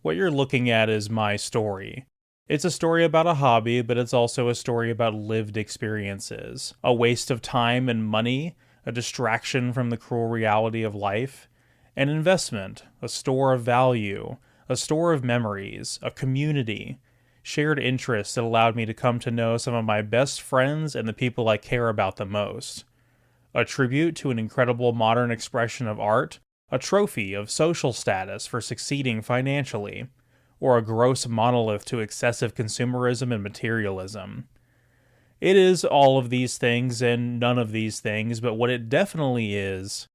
What you're looking at is my story. It's a story about a hobby, but it's also a story about lived experiences. A waste of time and money, a distraction from the cruel reality of life, an investment, a store of value, a store of memories, a community, shared interests that allowed me to come to know some of my best friends and the people I care about the most. A tribute to an incredible modern expression of art, a trophy of social status for succeeding financially, or a gross monolith to excessive consumerism and materialism. It is all of these things and none of these things, but what it definitely is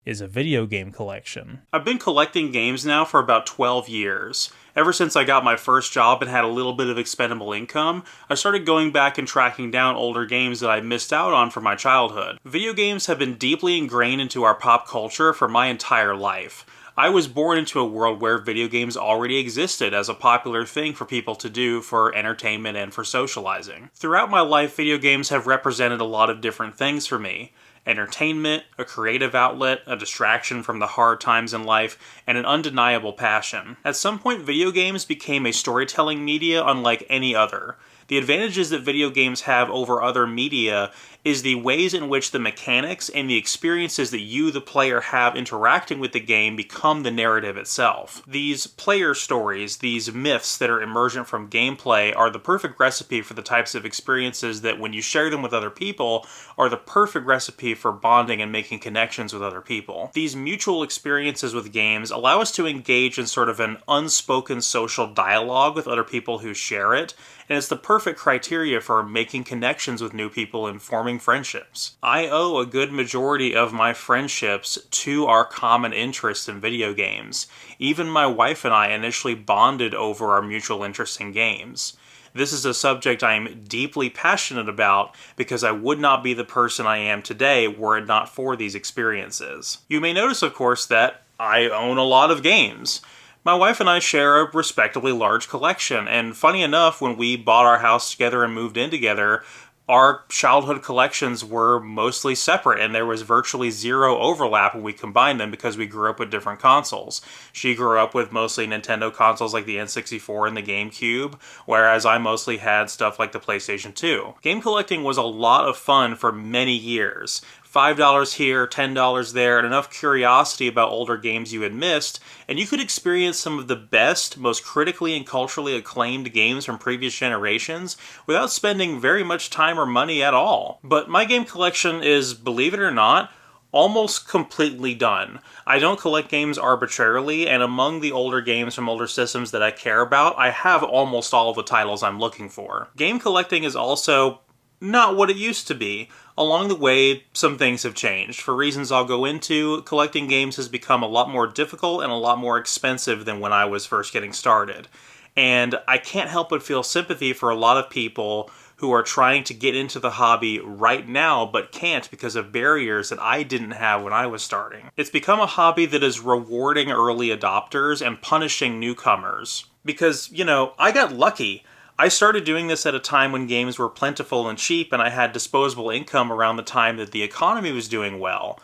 a video game collection. I've been collecting games now for about 12 years. Ever since I got my first job and had a little bit of expendable income, I started going back and tracking down older games that I missed out on from my childhood. Video games have been deeply ingrained into our pop culture for my entire life. I was born into a world where video games already existed as a popular thing for people to do for entertainment and for socializing. Throughout my life, video games have represented a lot of different things for me. Entertainment, a creative outlet, a distraction from the hard times in life, and an undeniable passion. At some point, video games became a storytelling media unlike any other. The advantages that video games have over other media is the ways in which the mechanics and the experiences that you, the player, have interacting with the game become the narrative itself. These player stories, these myths that are emergent from gameplay, are the perfect recipe for the types of experiences that, when you share them with other people, are the perfect recipe for bonding and making connections with other people. These mutual experiences with games allow us to engage in sort of an unspoken social dialogue with other people who share it, and it's the perfect criteria for making connections with new people and forming friendships. I owe a good majority of my friendships to our common interest in video games. Even my wife and I initially bonded over our mutual interest in games. This is a subject I am deeply passionate about because I would not be the person I am today were it not for these experiences. You may notice, of course, that I own a lot of games. My wife and I share a respectably large collection, and funny enough, when we bought our house together and moved in together, our childhood collections were mostly separate, and there was virtually zero overlap when we combined them because we grew up with different consoles. She grew up with mostly Nintendo consoles like the N64 and the GameCube, whereas I mostly had stuff like the PlayStation 2. Game collecting was a lot of fun for many years. $5 here, $10 there, and enough curiosity about older games you had missed, and you could experience some of the best, most critically and culturally acclaimed games from previous generations without spending very much time or money at all. But my game collection is, believe it or not, almost completely done. I don't collect games arbitrarily, and among the older games from older systems that I care about, I have almost all of the titles I'm looking for. Game collecting is also not what it used to be. Along the way, some things have changed. For reasons I'll go into, collecting games has become a lot more difficult and a lot more expensive than when I was first getting started. And I can't help but feel sympathy for a lot of people who are trying to get into the hobby right now but can't because of barriers that I didn't have when I was starting. It's become a hobby that is rewarding early adopters and punishing newcomers. Because, I got lucky. I started doing this at a time when games were plentiful and cheap, and I had disposable income around the time that the economy was doing well.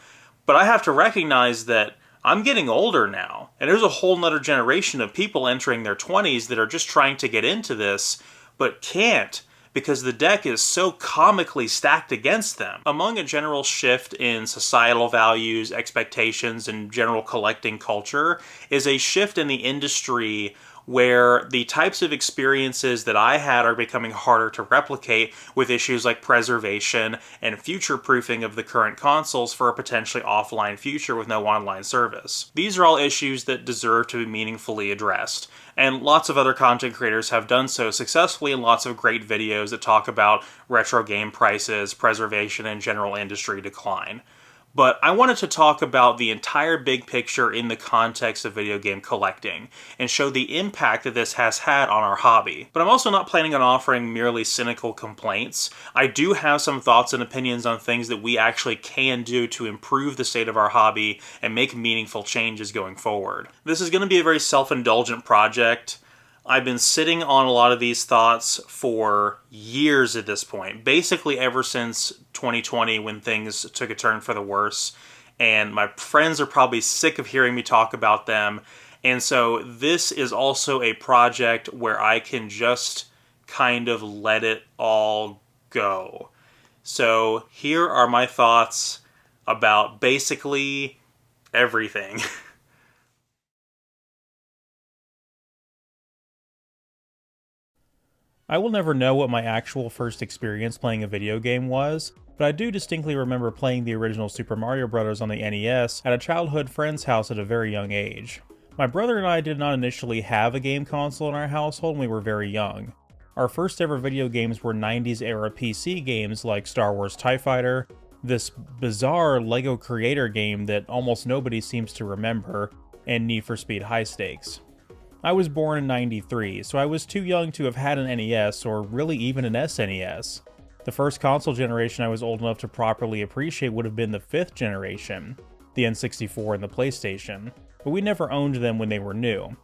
But I have to recognize that I'm getting older now, and there's a whole nother generation of people entering their 20s that are just trying to get into this, but can't, because the deck is so comically stacked against them. Among a general shift in societal values, expectations, and general collecting culture is a shift in the industry where the types of experiences that I had are becoming harder to replicate with issues like preservation and future-proofing of the current consoles for a potentially offline future with no online service. These are all issues that deserve to be meaningfully addressed, and lots of other content creators have done so successfully in lots of great videos that talk about retro game prices, preservation, and general industry decline. But I wanted to talk about the entire big picture in the context of video game collecting, and show the impact that this has had on our hobby. But I'm also not planning on offering merely cynical complaints. I do have some thoughts and opinions on things that we actually can do to improve the state of our hobby and make meaningful changes going forward. This is going to be a very self-indulgent project. I've been sitting on a lot of these thoughts for years at this point, basically ever since 2020 when things took a turn for the worse, and my friends are probably sick of hearing me talk about them, And so this is also a project where I can just kind of let it all go. So here are my thoughts about basically everything. I will never know what my actual first experience playing a video game was, but I do distinctly remember playing the original Super Mario Bros. On the NES at a childhood friend's house at a very young age. My brother and I did not initially have a game console in our household when we were very young. Our first ever video games were 90s era PC games like Star Wars TIE Fighter, this bizarre LEGO Creator game that almost nobody seems to remember, and Need for Speed High Stakes. I was born in '93, so I was too young to have had an NES or really even an SNES. The first console generation I was old enough to properly appreciate would have been the 5th generation, the N64 and the PlayStation, but we never owned them when they were new.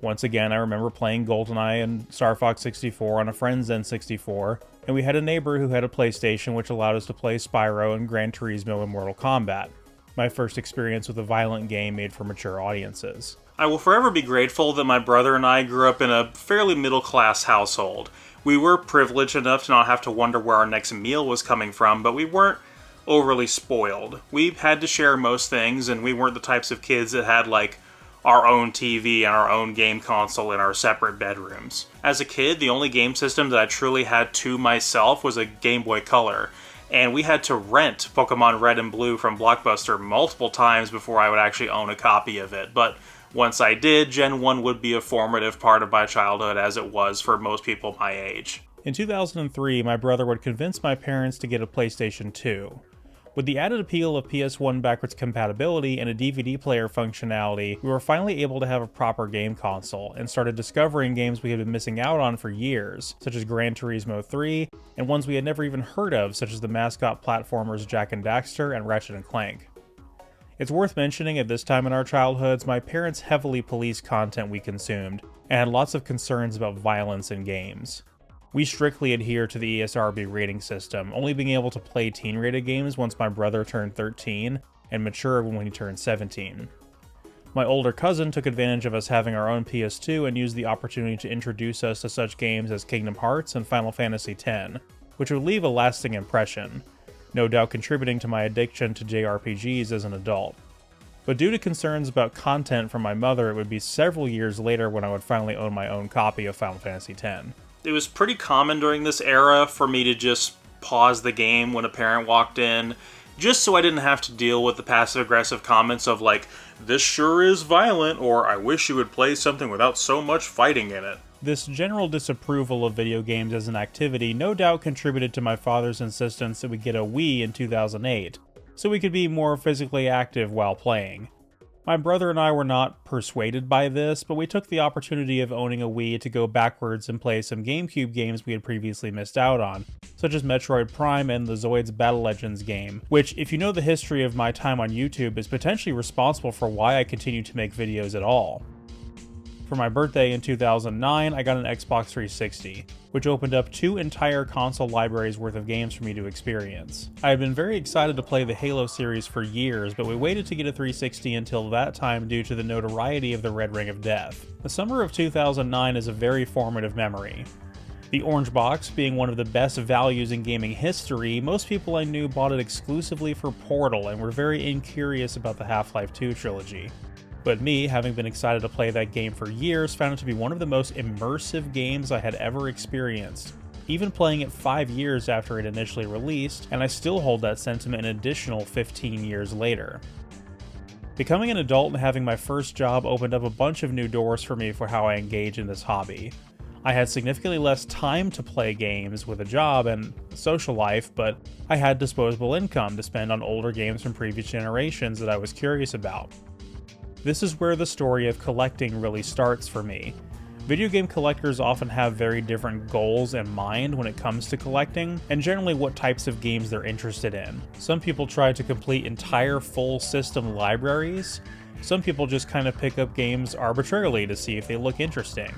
Once again, I remember playing GoldenEye and Star Fox 64 on a friend's N64, and we had a neighbor who had a PlayStation which allowed us to play Spyro and Gran Turismo and Mortal Kombat, my first experience with a violent game made for mature audiences. I will forever be grateful that my brother and I grew up in a fairly middle-class household. We were privileged enough to not have to wonder where our next meal was coming from, but we weren't overly spoiled. We had to share most things, and we weren't the types of kids that had, like, our own TV and our own game console in our separate bedrooms. As a kid, the only game system that I truly had to myself was a Game Boy Color, and we had to rent Pokemon Red and Blue from Blockbuster multiple times before I would actually own a copy of it, but once I did, Gen 1 would be a formative part of my childhood as it was for most people my age. In 2003, my brother would convince my parents to get a PlayStation 2. With the added appeal of PS1 backwards compatibility and a DVD player functionality, we were finally able to have a proper game console, and started discovering games we had been missing out on for years, such as Gran Turismo 3, and ones we had never even heard of, such as the mascot platformers Jak and Daxter and Ratchet & Clank. It's worth mentioning at this time in our childhoods, my parents heavily policed content we consumed, and had lots of concerns about violence in games. We strictly adhere to the ESRB rating system, only being able to play teen-rated games once my brother turned 13, and mature when he turned 17. My older cousin took advantage of us having our own PS2 and used the opportunity to introduce us to such games as Kingdom Hearts and Final Fantasy X, which would leave a lasting impression, no doubt contributing to my addiction to JRPGs as an adult. But due to concerns about content from my mother, it would be several years later when I would finally own my own copy of Final Fantasy X. It was pretty common during this era for me to just pause the game when a parent walked in, just so I didn't have to deal with the passive-aggressive comments of like, "This sure is violent," or "I wish you would play something without so much fighting in it." This general disapproval of video games as an activity no doubt contributed to my father's insistence that we get a Wii in 2008, so we could be more physically active while playing. My brother and I were not persuaded by this, but we took the opportunity of owning a Wii to go backwards and play some GameCube games we had previously missed out on, such as Metroid Prime and the Zoids Battle Legends game, which, if you know the history of my time on YouTube, is potentially responsible for why I continue to make videos at all. For my birthday in 2009, I got an Xbox 360, which opened up 2 entire console libraries worth of games for me to experience. I had been very excited to play the Halo series for years, but we waited to get a 360 until that time due to the notoriety of the Red Ring of Death. The summer of 2009 is a very formative memory. The orange box being one of the best values in gaming history, most people I knew bought it exclusively for Portal and were very incurious about the Half-Life 2 trilogy. But me, having been excited to play that game for years, found it to be one of the most immersive games I had ever experienced, even playing it 5 years after it initially released, and I still hold that sentiment an additional 15 years later. Becoming an adult and having my first job opened up a bunch of new doors for me for how I engage in this hobby. I had significantly less time to play games with a job and a social life, but I had disposable income to spend on older games from previous generations that I was curious about. This is where the story of collecting really starts for me. Video game collectors often have very different goals in mind when it comes to collecting, and generally what types of games they're interested in. Some people try to complete entire full system libraries. Some people just kind of pick up games arbitrarily to see if they look interesting.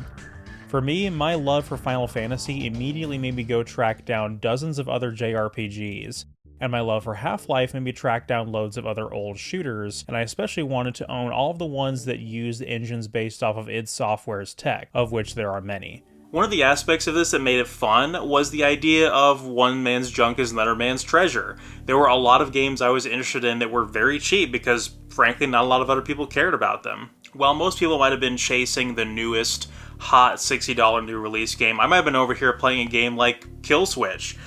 For me, my love for Final Fantasy immediately made me go track down dozens of other JRPGs, and my love for Half-Life made me track down loads of other old shooters, and I especially wanted to own all of the ones that used engines based off of id Software's tech, of which there are many. One of the aspects of this that made it fun was the idea of one man's junk is another man's treasure. There were a lot of games I was interested in that were very cheap because, frankly, not a lot of other people cared about them. While most people might have been chasing the newest, hot $60 new release game, I might have been over here playing a game like Kill Switch,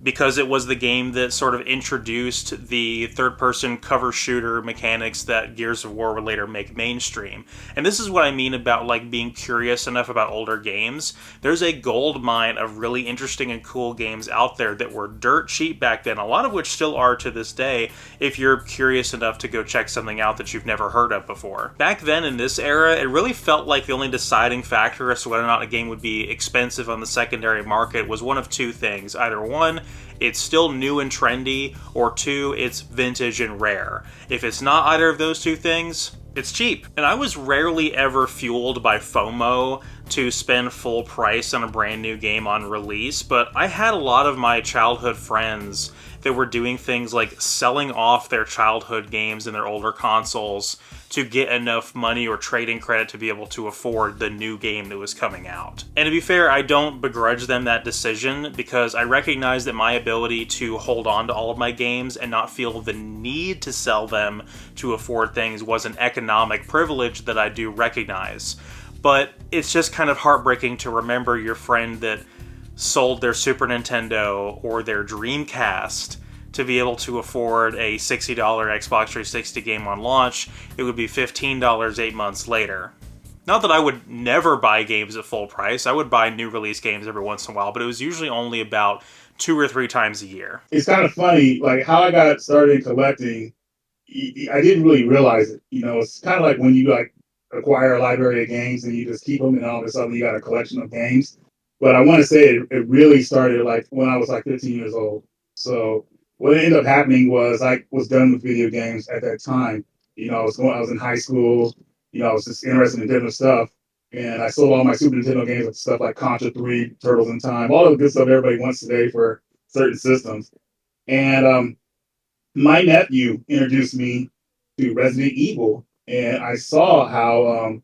because it was the game that sort of introduced the third-person cover shooter mechanics that Gears of War would later make mainstream. And this is what I mean about like being curious enough about older games. There's a gold mine of really interesting and cool games out there that were dirt cheap back then, a lot of which still are to this day, if you're curious enough to go check something out that you've never heard of before. Back then, in this era, it really felt like the only deciding factor as to whether or not a game would be expensive on the secondary market was one of two things. Either one, it's still new and trendy, or two, it's vintage and rare. If it's not either of those two things, it's cheap. And I was rarely ever fueled by FOMO to spend full price on a brand new game on release, but I had a lot of my childhood friends that were doing things like selling off their childhood games and their older consoles to get enough money or trading credit to be able to afford the new game that was coming out. And to be fair, I don't begrudge them that decision because I recognize that my ability to hold on to all of my games and not feel the need to sell them to afford things was an economic privilege that I do recognize. But it's just kind of heartbreaking to remember your friend that sold their Super Nintendo or their Dreamcast to be able to afford a $60 Xbox 360 game on launch. It would be $15 8 months later. Not that I would never buy games at full price. I would buy new release games every once in a while, but it was usually only about 2 or 3 times a year. It's kind of funny, like how I got started collecting. I didn't really realize it. You know, it's kind of like when you like acquire a library of games and you just keep them, and all of a sudden you got a collection of games. But I want to say it really started like when I was like 15 years old. So what ended up happening was I was done with video games at that time. You know, I was in high school. You know, I was just interested in different stuff, and I sold all my Super Nintendo games and stuff like Contra 3, Turtles in Time, all of the good stuff everybody wants today for certain systems. And my nephew introduced me to Resident Evil, and I saw how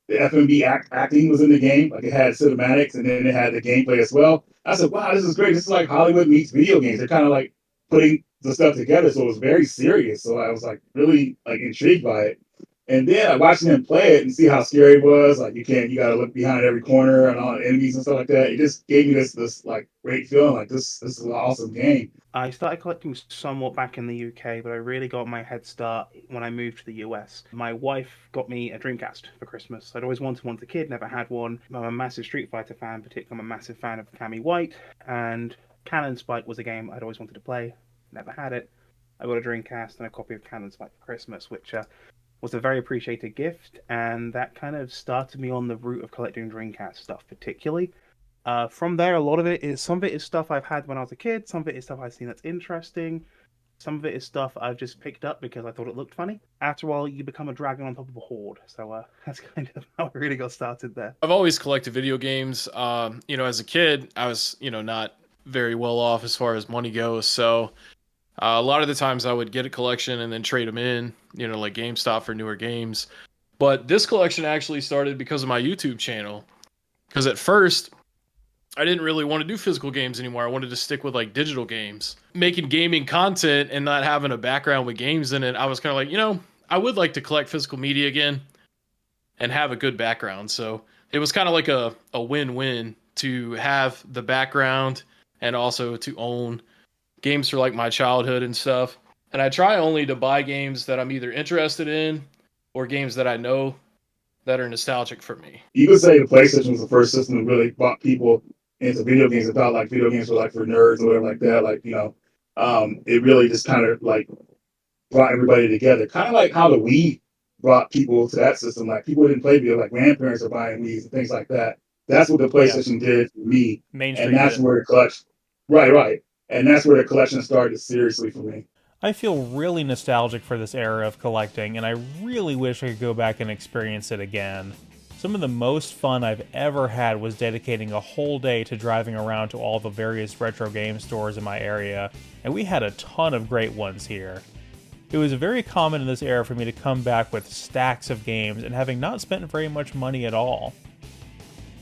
the FMV acting was in the game. Like it had cinematics and then it had the gameplay as well. I said, wow, this is great. This is like Hollywood meets video games. They're kind of like putting the stuff together. So it was very serious. So I was like really like intrigued by it. And then I watched him play it and see how scary it was. Like you got to look behind every corner and all the enemies and stuff like that. It just gave me this like great feeling. Like this is an awesome game. I started collecting somewhat back in the UK, but I really got my head start when I moved to the US. My wife got me a Dreamcast for Christmas. I'd always wanted one as a kid, never had one. I'm a massive Street Fighter fan, particularly I'm a massive fan of Cammy White, and Cannon Spike was a game I'd always wanted to play, never had it. I got a Dreamcast and a copy of Cannon Spike for Christmas, which was a very appreciated gift, and that kind of started me on the route of collecting Dreamcast stuff particularly. From there, some of it is stuff I've had when I was a kid, some of it is stuff I've seen that's interesting, some of it is stuff I've just picked up because I thought it looked funny. After a while, you become a dragon on top of a horde, so that's kind of how I really got started there. I've always collected video games. As a kid, I was, not very well off as far as money goes, so a lot of the times I would get a collection and then trade them in, like GameStop for newer games. But this collection actually started because of my YouTube channel, because at first, I didn't really want to do physical games anymore. I wanted to stick with like digital games. Making gaming content and not having a background with games in it, I was kind of like, I would like to collect physical media again and have a good background. So it was kind of like a win-win to have the background and also to own games for like my childhood and stuff. And I try only to buy games that I'm either interested in or games that I know that are nostalgic for me. You could say the PlayStation was the first system that really brought people into video games. It felt like video games were like for nerds or whatever like that. Like, it really just kind of like brought everybody together. Kind of like how the Wii brought people to that system. Like people didn't play video, like grandparents are buying Wii's and things like that. That's what the PlayStation did for me. Mainstream and that's where the collection, right. And that's where the collection started seriously for me. I feel really nostalgic for this era of collecting, and I really wish I could go back and experience it again. Some of the most fun I've ever had was dedicating a whole day to driving around to all the various retro game stores in my area, and we had a ton of great ones here. It was very common in this era for me to come back with stacks of games and having not spent very much money at all.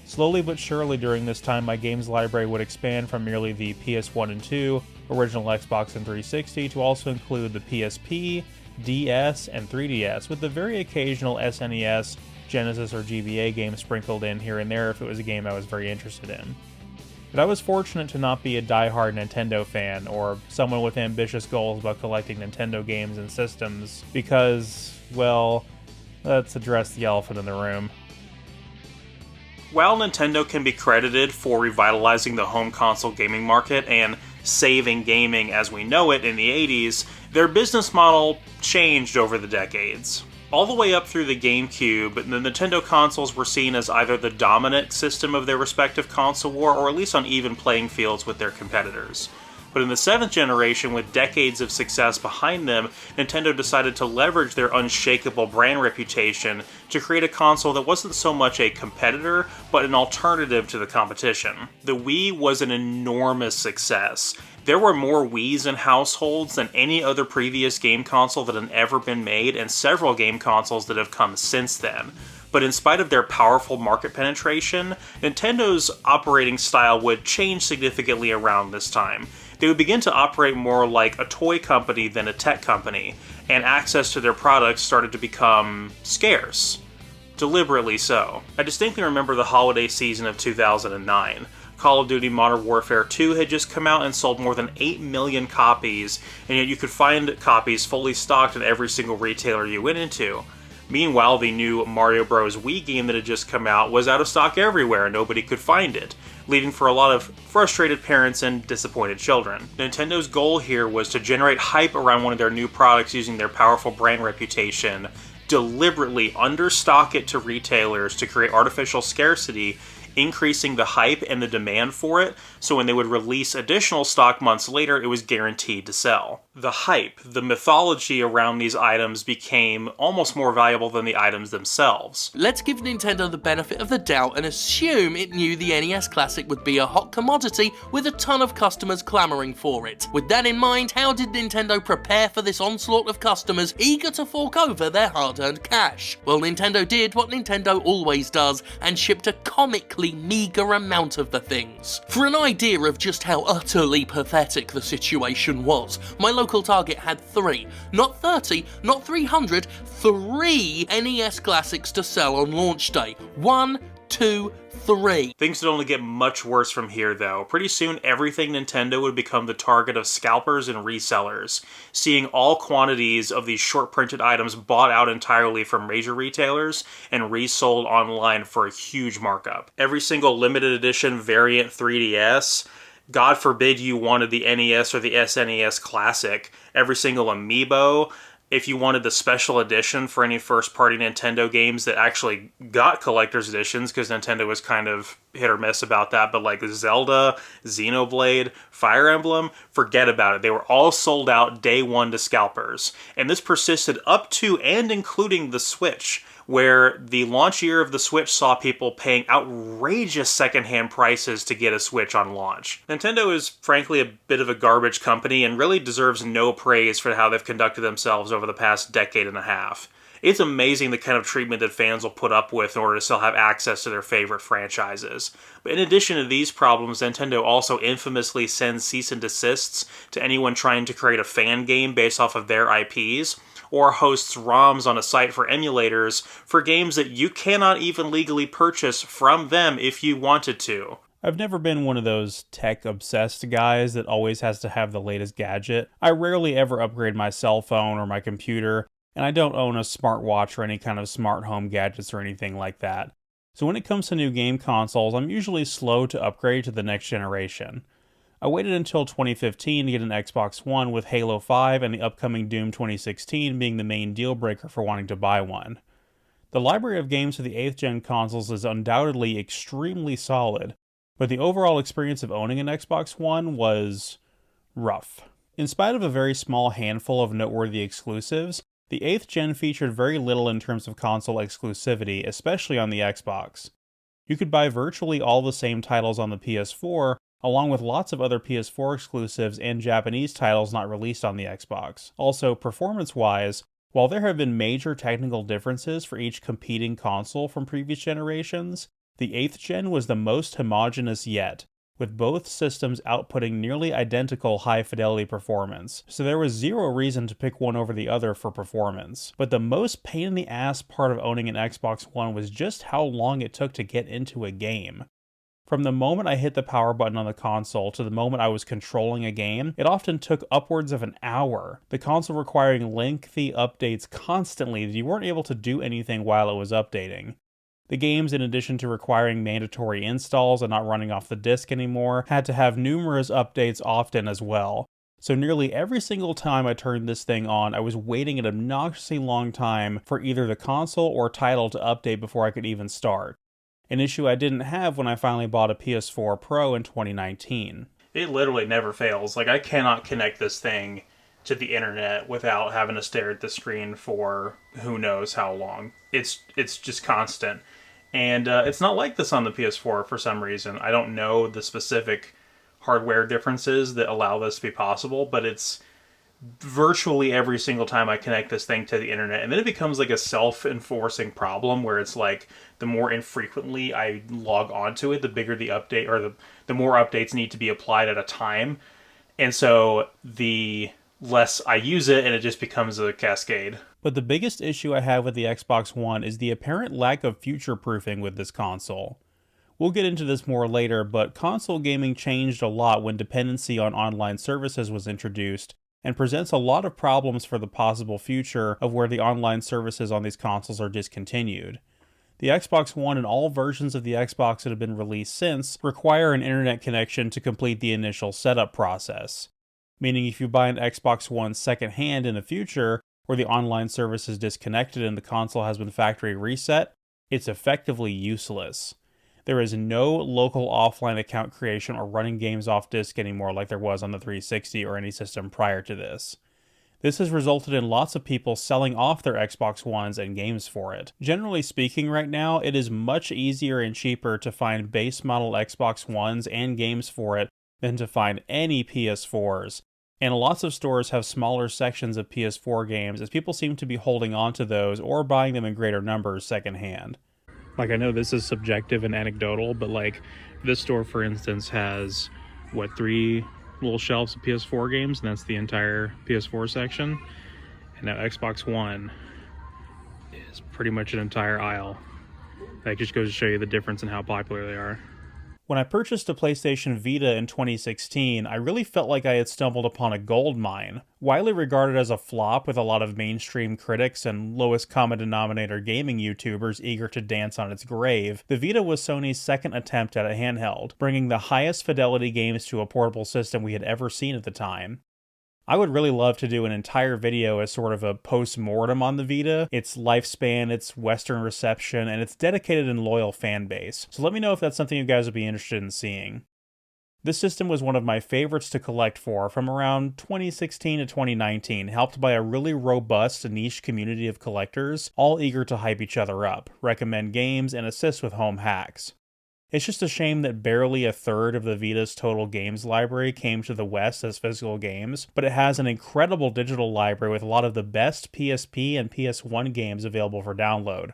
Slowly but surely during this time, my games library would expand from merely the PS1 and 2, original Xbox and 360, to also include the PSP, DS, and 3DS, with the very occasional SNES, Genesis, or GBA game sprinkled in here and there if it was a game I was very interested in. But I was fortunate to not be a die-hard Nintendo fan, or someone with ambitious goals about collecting Nintendo games and systems, because, well, let's address the elephant in the room. While Nintendo can be credited for revitalizing the home console gaming market and saving gaming as we know it in the 80s, their business model changed over the decades. All the way up through the GameCube, the Nintendo consoles were seen as either the dominant system of their respective console war, or at least on even playing fields with their competitors. But in the 7th generation, with decades of success behind them, Nintendo decided to leverage their unshakable brand reputation to create a console that wasn't so much a competitor, but an alternative to the competition. The Wii was an enormous success. There were more Wiis in households than any other previous game console that had ever been made, and several game consoles that have come since then. But in spite of their powerful market penetration, Nintendo's operating style would change significantly around this time. They would begin to operate more like a toy company than a tech company, and access to their products started to become scarce. Deliberately so. I distinctly remember the holiday season of 2009. Call of Duty Modern Warfare 2 had just come out and sold more than 8 million copies, and yet you could find copies fully stocked in every single retailer you went into. Meanwhile, the new Mario Bros. Wii game that had just come out was out of stock everywhere and nobody could find it, leading for a lot of frustrated parents and disappointed children. Nintendo's goal here was to generate hype around one of their new products using their powerful brand reputation, deliberately understock it to retailers to create artificial scarcity, increasing the hype and the demand for it, so when they would release additional stock months later, it was guaranteed to sell. The hype, the mythology around these items became almost more valuable than the items themselves. Let's give Nintendo the benefit of the doubt and assume it knew the NES Classic would be a hot commodity with a ton of customers clamoring for it. With that in mind, how did Nintendo prepare for this onslaught of customers eager to fork over their hard-earned cash? Well, Nintendo did what Nintendo always does and shipped a comically meager amount of the things. For an idea of just how utterly pathetic the situation was, my local Target had 3, not 30, not 300, 3 NES Classics to sell on launch day. 1, 2, 3. Things would only get much worse from here though. Pretty soon everything Nintendo would become the target of scalpers and resellers, seeing all quantities of these short printed items bought out entirely from major retailers and resold online for a huge markup. Every single limited edition variant 3DS, God forbid you wanted the NES or the SNES Classic, every single amiibo, if you wanted the special edition for any first-party Nintendo games that actually got collector's editions, because Nintendo was kind of hit or miss about that, but like Zelda, Xenoblade, Fire Emblem, forget about it. They were all sold out day one to scalpers. And this persisted up to and including the Switch, where the launch year of the Switch saw people paying outrageous secondhand prices to get a Switch on launch. Nintendo is frankly a bit of a garbage company and really deserves no praise for how they've conducted themselves over the past decade and a half. It's amazing the kind of treatment that fans will put up with in order to still have access to their favorite franchises. But in addition to these problems, Nintendo also infamously sends cease and desists to anyone trying to create a fan game based off of their IPs, or hosts ROMs on a site for emulators for games that you cannot even legally purchase from them if you wanted to. I've never been one of those tech-obsessed guys that always has to have the latest gadget. I rarely ever upgrade my cell phone or my computer, and I don't own a smartwatch or any kind of smart home gadgets or anything like that. So when it comes to new game consoles, I'm usually slow to upgrade to the next generation. I waited until 2015 to get an Xbox One, with Halo 5 and the upcoming Doom 2016 being the main deal breaker for wanting to buy one. The library of games for the 8th gen consoles is undoubtedly extremely solid, but the overall experience of owning an Xbox One was rough. In spite of a very small handful of noteworthy exclusives, The 8th gen featured very little in terms of console exclusivity, especially on the Xbox. You could buy virtually all the same titles on the PS4, along with lots of other PS4 exclusives and Japanese titles not released on the Xbox. Also, performance-wise, while there have been major technical differences for each competing console from previous generations, the 8th gen was the most homogeneous yet, with both systems outputting nearly identical high-fidelity performance, so there was zero reason to pick one over the other for performance. But the most pain-in-the-ass part of owning an Xbox One was just how long it took to get into a game. From the moment I hit the power button on the console to the moment I was controlling a game, it often took upwards of an hour, the console requiring lengthy updates constantly that you weren't able to do anything while it was updating. The games, in addition to requiring mandatory installs and not running off the disc anymore, had to have numerous updates often as well. So nearly every single time I turned this thing on, I was waiting an obnoxiously long time for either the console or title to update before I could even start. An issue I didn't have when I finally bought a PS4 Pro in 2019. It literally never fails. Like, I cannot connect this thing to the internet without having to stare at the screen for who knows how long. It's just constant. And it's not like this on the PS4 for some reason. I don't know the specific hardware differences that allow this to be possible, but it's virtually every single time I connect this thing to the internet. And then it becomes like a self-enforcing problem where it's like the more infrequently I log onto it, the bigger the update, or the more updates need to be applied at a time. And so the less I use it, and it just becomes a cascade. But the biggest issue I have with the Xbox One is the apparent lack of future-proofing with this console. We'll get into this more later, but console gaming changed a lot when dependency on online services was introduced, and presents a lot of problems for the possible future of where the online services on these consoles are discontinued. The Xbox One and all versions of the Xbox that have been released since require an internet connection to complete the initial setup process. Meaning if you buy an Xbox One second-hand in the future, where the online service is disconnected and the console has been factory reset, it's effectively useless. There is no local offline account creation or running games off disk anymore like there was on the 360 or any system prior to this. This has resulted in lots of people selling off their Xbox Ones and games for it. Generally speaking right now, it is much easier and cheaper to find base model Xbox Ones and games for it than to find any PS4s. And lots of stores have smaller sections of PS4 games as people seem to be holding on to those or buying them in greater numbers secondhand. Like, I know this is subjective and anecdotal, but like this store, for instance, has 3 little shelves of PS4 games, and that's the entire PS4 section. And now Xbox One is pretty much an entire aisle. That just goes to show you the difference in how popular they are. When I purchased a PlayStation Vita in 2016, I really felt like I had stumbled upon a gold mine. Widely regarded as a flop with a lot of mainstream critics and lowest common denominator gaming YouTubers eager to dance on its grave, the Vita was Sony's second attempt at a handheld, bringing the highest fidelity games to a portable system we had ever seen at the time. I would really love to do an entire video as sort of a post-mortem on the Vita, its lifespan, its Western reception, and its dedicated and loyal fan base. So let me know if that's something you guys would be interested in seeing. This system was one of my favorites to collect for from around 2016 to 2019, helped by a really robust niche community of collectors, all eager to hype each other up, recommend games, and assist with home hacks. It's just a shame that barely a third of the Vita's total games library came to the West as physical games, but it has an incredible digital library with a lot of the best PSP and PS1 games available for download.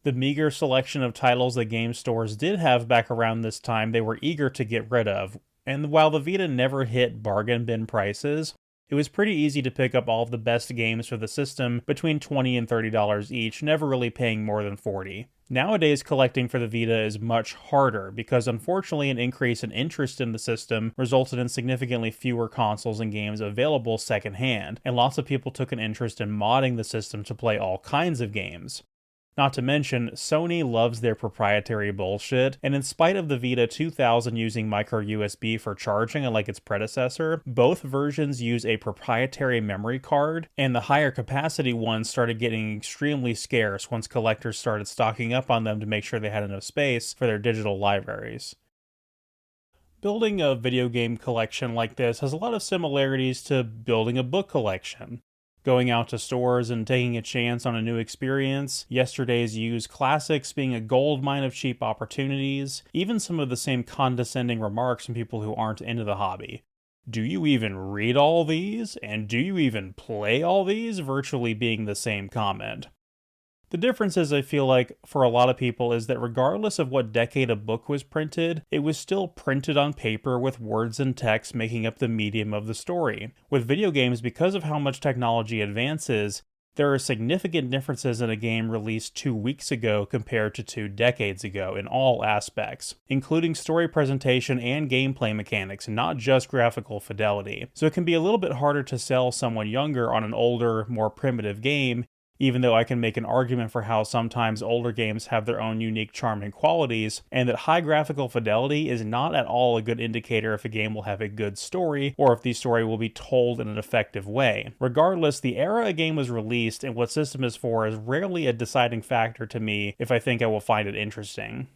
The meager selection of titles that game stores did have back around this time they were eager to get rid of, and while the Vita never hit bargain bin prices, it was pretty easy to pick up all of the best games for the system between $20 and $30 each, never really paying more than $40. Nowadays, collecting for the Vita is much harder because unfortunately an increase in interest in the system resulted in significantly fewer consoles and games available secondhand, and lots of people took an interest in modding the system to play all kinds of games. Not to mention, Sony loves their proprietary bullshit, and in spite of the Vita 2000 using micro USB for charging unlike its predecessor, both versions use a proprietary memory card, and the higher capacity ones started getting extremely scarce once collectors started stocking up on them to make sure they had enough space for their digital libraries. Building a video game collection like this has a lot of similarities to building a book collection. going out to stores and taking a chance on a new experience, yesterday's used classics being a goldmine of cheap opportunities, even some of the same condescending remarks from people who aren't into the hobby. Do you even read all these? And do you even play all these? Virtually being the same comment. The difference is, I feel like, for a lot of people, is that regardless of what decade a book was printed, it was still printed on paper with words and text making up the medium of the story. With video games, because of how much technology advances, there are significant differences in a game released 2 weeks ago compared to 2 decades ago in all aspects, including story presentation and gameplay mechanics, not just graphical fidelity. So it can be a little bit harder to sell someone younger on an older, more primitive game, even though I can make an argument for how sometimes older games have their own unique charm and qualities, and that high graphical fidelity is not at all a good indicator if a game will have a good story, or if the story will be told in an effective way. Regardless, the era a game was released and what system is for is rarely a deciding factor to me if I think I will find it interesting.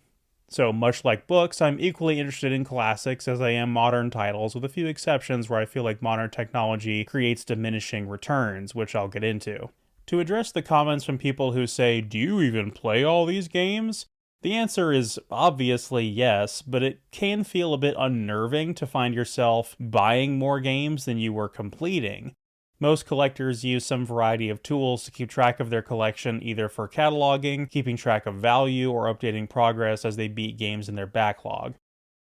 So, much like books, I'm equally interested in classics as I am modern titles, with a few exceptions where I feel like modern technology creates diminishing returns, which I'll get into. To address the comments from people who say, do you even play all these games? The answer is obviously yes, but it can feel a bit unnerving to find yourself buying more games than you were completing. Most collectors use some variety of tools to keep track of their collection, either for cataloging, keeping track of value, or updating progress as they beat games in their backlog.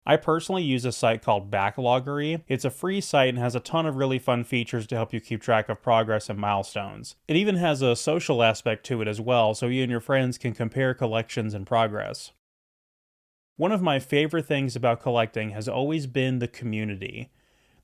I personally use a site called Backloggery. It's a free site and has a ton of really fun features to help you keep track of progress and milestones. It even has a social aspect to it as well, so you and your friends can compare collections and progress. One of my favorite things about collecting has always been the community.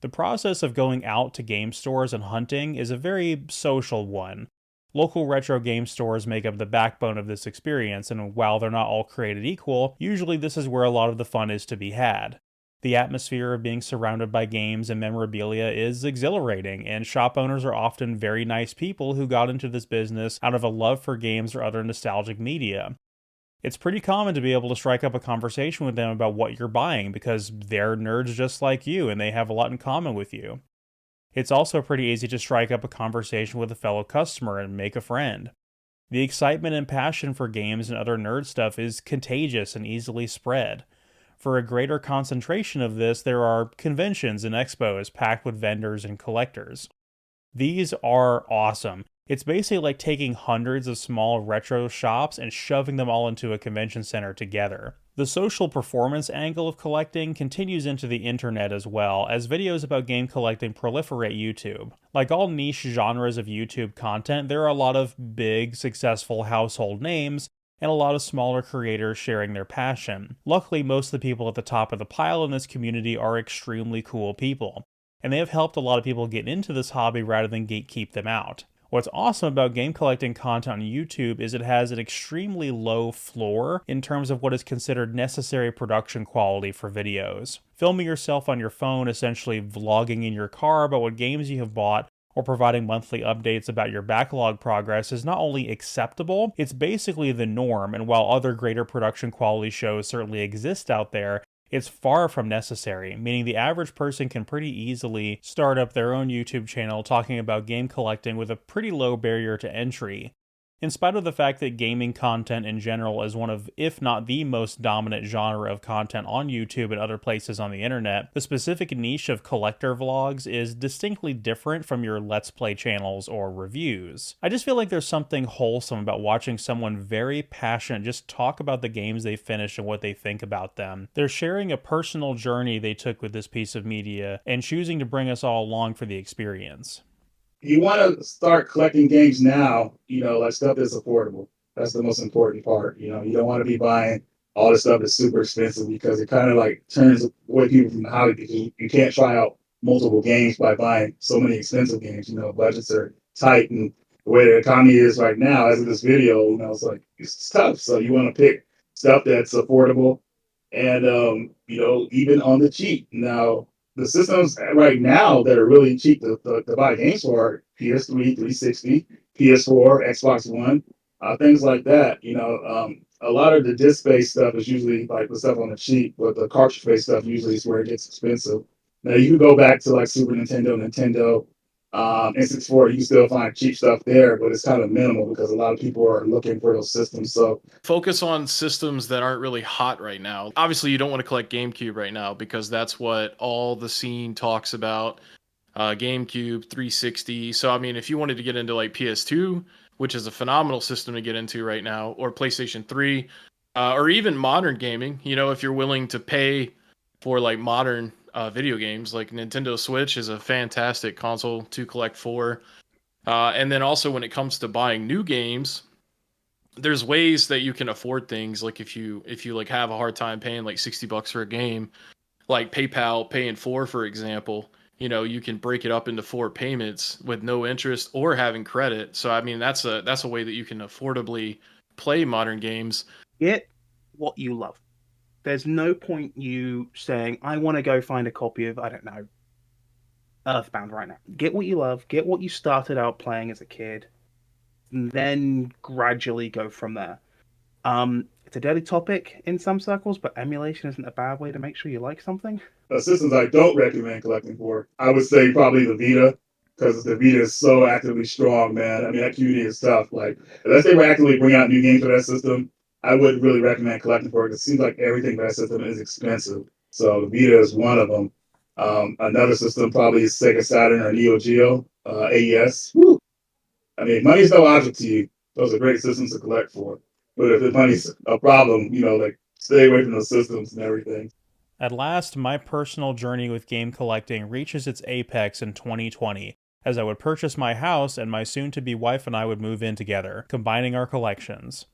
The process of going out to game stores and hunting is a very social one. Local retro game stores make up the backbone of this experience, and while they're not all created equal, usually this is where a lot of the fun is to be had. The atmosphere of being surrounded by games and memorabilia is exhilarating, and shop owners are often very nice people who got into this business out of a love for games or other nostalgic media. It's pretty common to be able to strike up a conversation with them about what you're buying because they're nerds just like you and they have a lot in common with you. It's also pretty easy to strike up a conversation with a fellow customer and make a friend. The excitement and passion for games and other nerd stuff is contagious and easily spread. For a greater concentration of this, there are conventions and expos packed with vendors and collectors. These are awesome. It's basically like taking hundreds of small retro shops and shoving them all into a convention center together. The social performance angle of collecting continues into the internet as well, as videos about game collecting proliferate YouTube. Like all niche genres of YouTube content, there are a lot of big, successful household names, and a lot of smaller creators sharing their passion. Luckily, most of the people at the top of the pile in this community are extremely cool people, and they have helped a lot of people get into this hobby rather than gatekeep them out. What's awesome about game collecting content on YouTube is it has an extremely low floor in terms of what is considered necessary production quality for videos. Filming yourself on your phone, essentially vlogging in your car about what games you have bought, or providing monthly updates about your backlog progress is not only acceptable, it's basically the norm, and while other greater production quality shows certainly exist out there, it's far from necessary, meaning the average person can pretty easily start up their own YouTube channel talking about game collecting with a pretty low barrier to entry. In spite of the fact that gaming content in general is one of, if not the most dominant genre of content on YouTube and other places on the internet, the specific niche of collector vlogs is distinctly different from your Let's Play channels or reviews. I just feel like there's something wholesome about watching someone very passionate just talk about the games they finished and what they think about them. They're sharing a personal journey they took with this piece of media and choosing to bring us all along for the experience. You want to start collecting games now, like stuff that's affordable. That's the most important part. You don't want to be buying all the stuff that's super expensive because it kind of like turns away people from the hobby because you can't try out multiple games by buying so many expensive games. Budgets are tight, and the way the economy is right now, as of this video, it's tough. So you want to pick stuff that's affordable and, even on the cheap. Now, the systems right now that are really cheap to buy games for are PS3, 360, PS4, Xbox One, things like that. A lot of the disc-based stuff is usually like the stuff on the cheap, but the cartridge-based stuff usually is where it gets expensive. Now you can go back to like Super Nintendo, N64, you can still find cheap stuff there, but it's kind of minimal because a lot of people are looking for those systems. So Focus on systems that aren't really hot right now. Obviously, you don't want to collect GameCube right now because that's what all the scene talks about. GameCube, 360. So, I mean, if you wanted to get into like PS2, which is a phenomenal system to get into right now, or PlayStation 3, or even modern gaming, you know, if you're willing to pay for like modern video games, like Nintendo Switch is a fantastic console to collect for. And then also when it comes to buying new games, there's ways that you can afford things. Like if you like have a hard time paying like $60 for a game, like PayPal Pay in 4, for example, you know, you can break it up into 4 payments with no interest or having credit. So I mean, that's a way that you can affordably play modern games. Get what you love. There's no point you saying, I want to go find a copy of, I don't know, Earthbound right now. Get what you love, get what you started out playing as a kid, and then gradually go from there. It's a dirty topic in some circles, but emulation isn't a bad way to make sure you like something. systems I don't recommend collecting for, I would say probably the Vita, because the Vita is so actively strong, man. I mean, that community is tough. Like, unless they were actively bring out new games for that system, I wouldn't really recommend collecting for it. It seems like everything for that system is expensive. So the Vita is one of them. Another system probably is Sega Saturn or Neo Geo, AES. Woo! I mean, money's no object to you. Those are great systems to collect for. But if the money's a problem, you know, like stay away from those systems and everything. At last, my personal journey with game collecting reaches its apex in 2020, as I would purchase my house and my soon-to-be wife and I would move in together, combining our collections.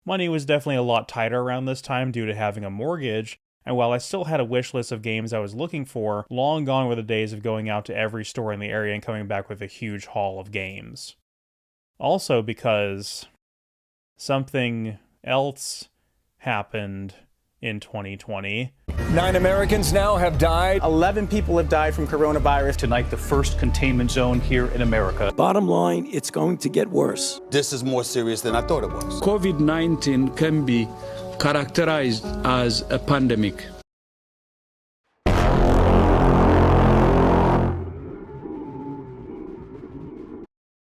Money was definitely a lot tighter around this time due to having a mortgage, and while I still had a wish list of games I was looking for, long gone were the days of going out to every store in the area and coming back with a huge haul of games. Also because something else happened in 2020. 9 Americans now have died. 11 people have died from coronavirus. Tonight, the first containment zone here in America. Bottom line, it's going to get worse. This is more serious than I thought it was. COVID-19 can be characterized as a pandemic.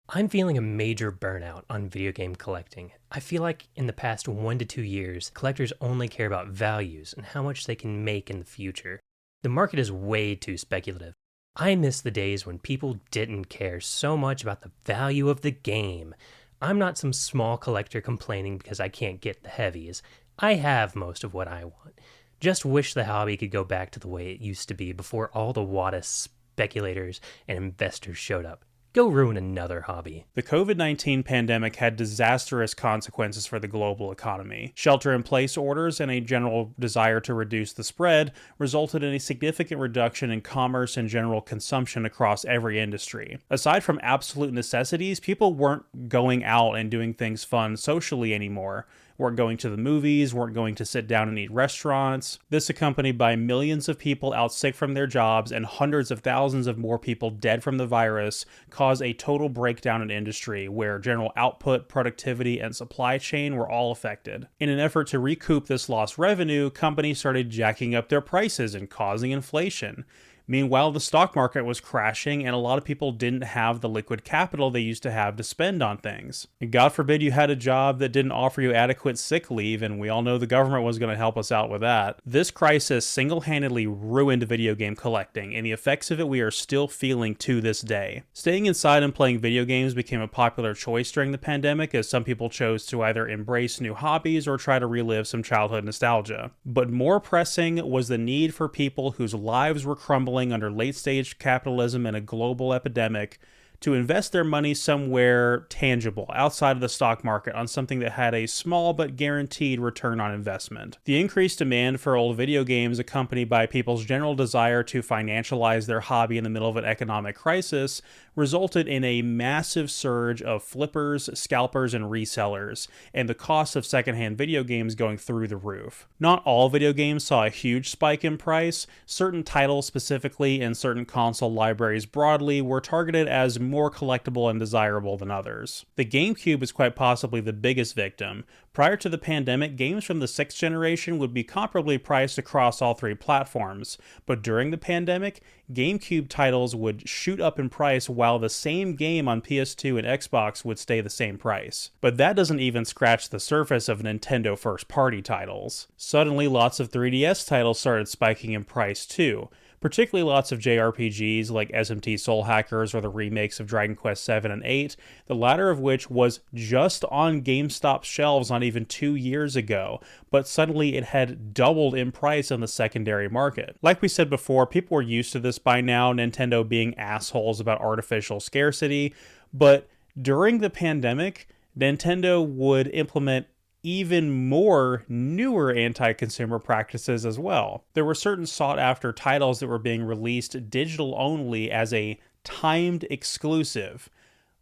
I'm feeling a major burnout on video game collecting. I feel like in the past 1 to 2 years, collectors only care about values and how much they can make in the future. The market is way too speculative. I miss the days when people didn't care so much about the value of the game. I'm not some small collector complaining because I can't get the heavies. I have most of what I want. Just wish the hobby could go back to the way it used to be before all the WADA speculators and investors showed up. Go ruin another hobby. The COVID-19 pandemic had disastrous consequences for the global economy. Shelter-in-place orders and a general desire to reduce the spread resulted in a significant reduction in commerce and general consumption across every industry. Aside from absolute necessities, people weren't going out and doing things fun socially anymore. Weren't going to the movies, weren't going to sit down and eat restaurants. This accompanied by millions of people out sick from their jobs and hundreds of thousands of more people dead from the virus caused a total breakdown in industry where general output, productivity, and supply chain were all affected. In an effort to recoup this lost revenue, companies started jacking up their prices and causing inflation. Meanwhile, the stock market was crashing and a lot of people didn't have the liquid capital they used to have to spend on things. And God forbid you had a job that didn't offer you adequate sick leave, and we all know the government was going to help us out with that. This crisis single-handedly ruined video game collecting, and the effects of it we are still feeling to this day. Staying inside and playing video games became a popular choice during the pandemic, as some people chose to either embrace new hobbies or try to relive some childhood nostalgia. But more pressing was the need for people whose lives were crumbling under late-stage capitalism and a global epidemic to invest their money somewhere tangible outside of the stock market on something that had a small but guaranteed return on investment. The increased demand for old video games, accompanied by people's general desire to financialize their hobby in the middle of an economic crisis, resulted in a massive surge of flippers, scalpers, and resellers, and the cost of secondhand video games going through the roof. Not all video games saw a huge spike in price. Certain titles specifically and certain console libraries broadly were targeted as more collectible and desirable than others. The GameCube is quite possibly the biggest victim. Prior to the pandemic, games from the 6th generation would be comparably priced across all 3 platforms, but during the pandemic, GameCube titles would shoot up in price while the same game on PS2 and Xbox would stay the same price. But that doesn't even scratch the surface of Nintendo first-party titles. Suddenly, lots of 3DS titles started spiking in price too, particularly lots of JRPGs like SMT Soul Hackers or the remakes of Dragon Quest 7 and 8, the latter of which was just on GameStop's shelves not even 2 years ago, but suddenly it had doubled in price on the secondary market. Like we said before, people were used to this by now, Nintendo being assholes about artificial scarcity, but during the pandemic, Nintendo would implement even more newer anti-consumer practices as well. There were certain sought-after titles that were being released digital only as a timed exclusive.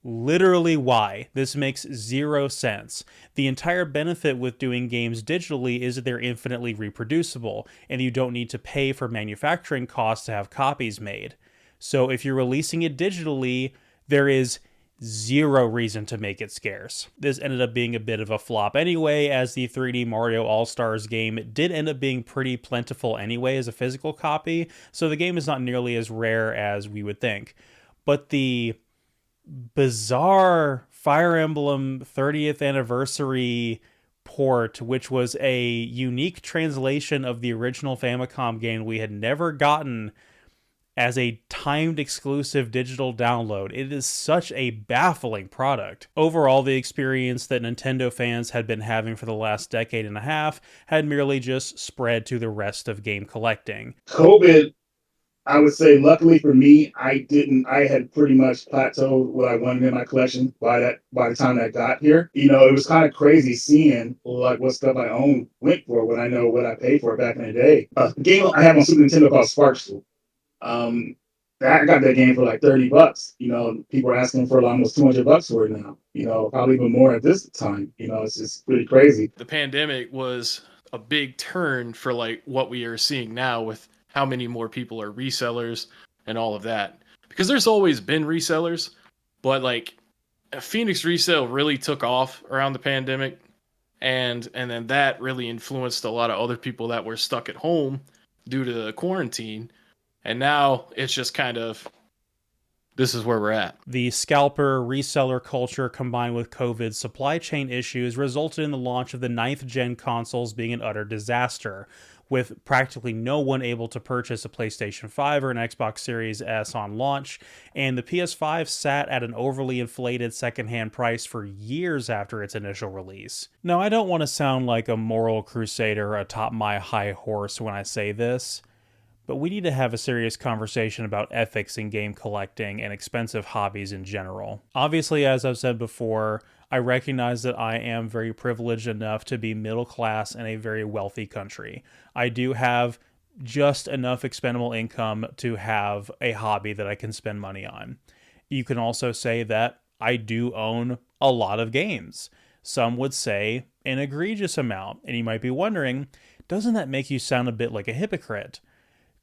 Literally why? This makes 0 sense. The entire benefit with doing games digitally is that they're infinitely reproducible, and you don't need to pay for manufacturing costs to have copies made. So if you're releasing it digitally, there is 0 reason to make it scarce. This ended up being a bit of a flop anyway, as the 3D Mario All-Stars game did end up being pretty plentiful anyway as a physical copy, so the game is not nearly as rare as we would think. But the bizarre Fire Emblem 30th anniversary port, which was a unique translation of the original Famicom game we had never gotten as a timed exclusive digital download. It is such a baffling product. Overall, the experience that Nintendo fans had been having for the last decade and a half had merely just spread to the rest of game collecting. COVID, I would say, luckily for me, I had pretty much plateaued what I wanted in my collection by the time I got here. You know, it was kind of crazy seeing like what stuff I own went for when I know what I paid for it back in the day. A game I have on Super Nintendo called Sparksteel. I got that game for like $30. You know, people are asking for almost $200 for it now. You know, probably even more at this time. You know, it's just pretty crazy. The pandemic was a big turn for like what we are seeing now with how many more people are resellers and all of that. Because there's always been resellers, but like Phoenix resale really took off around the pandemic, and then that really influenced a lot of other people that were stuck at home due to the quarantine. And now it's just kind of, this is where we're at. The scalper reseller culture combined with COVID's supply chain issues resulted in the launch of the 9th gen consoles being an utter disaster, with practically no one able to purchase a PlayStation 5 or an Xbox Series S on launch, and the PS5 sat at an overly inflated secondhand price for years after its initial release. Now, I don't want to sound like a moral crusader atop my high horse when I say this, but we need to have a serious conversation about ethics in game collecting and expensive hobbies in general. Obviously, as I've said before, I recognize that I am very privileged enough to be middle class in a very wealthy country. I do have just enough expendable income to have a hobby that I can spend money on. You can also say that I do own a lot of games. Some would say an egregious amount, and you might be wondering, doesn't that make you sound a bit like a hypocrite?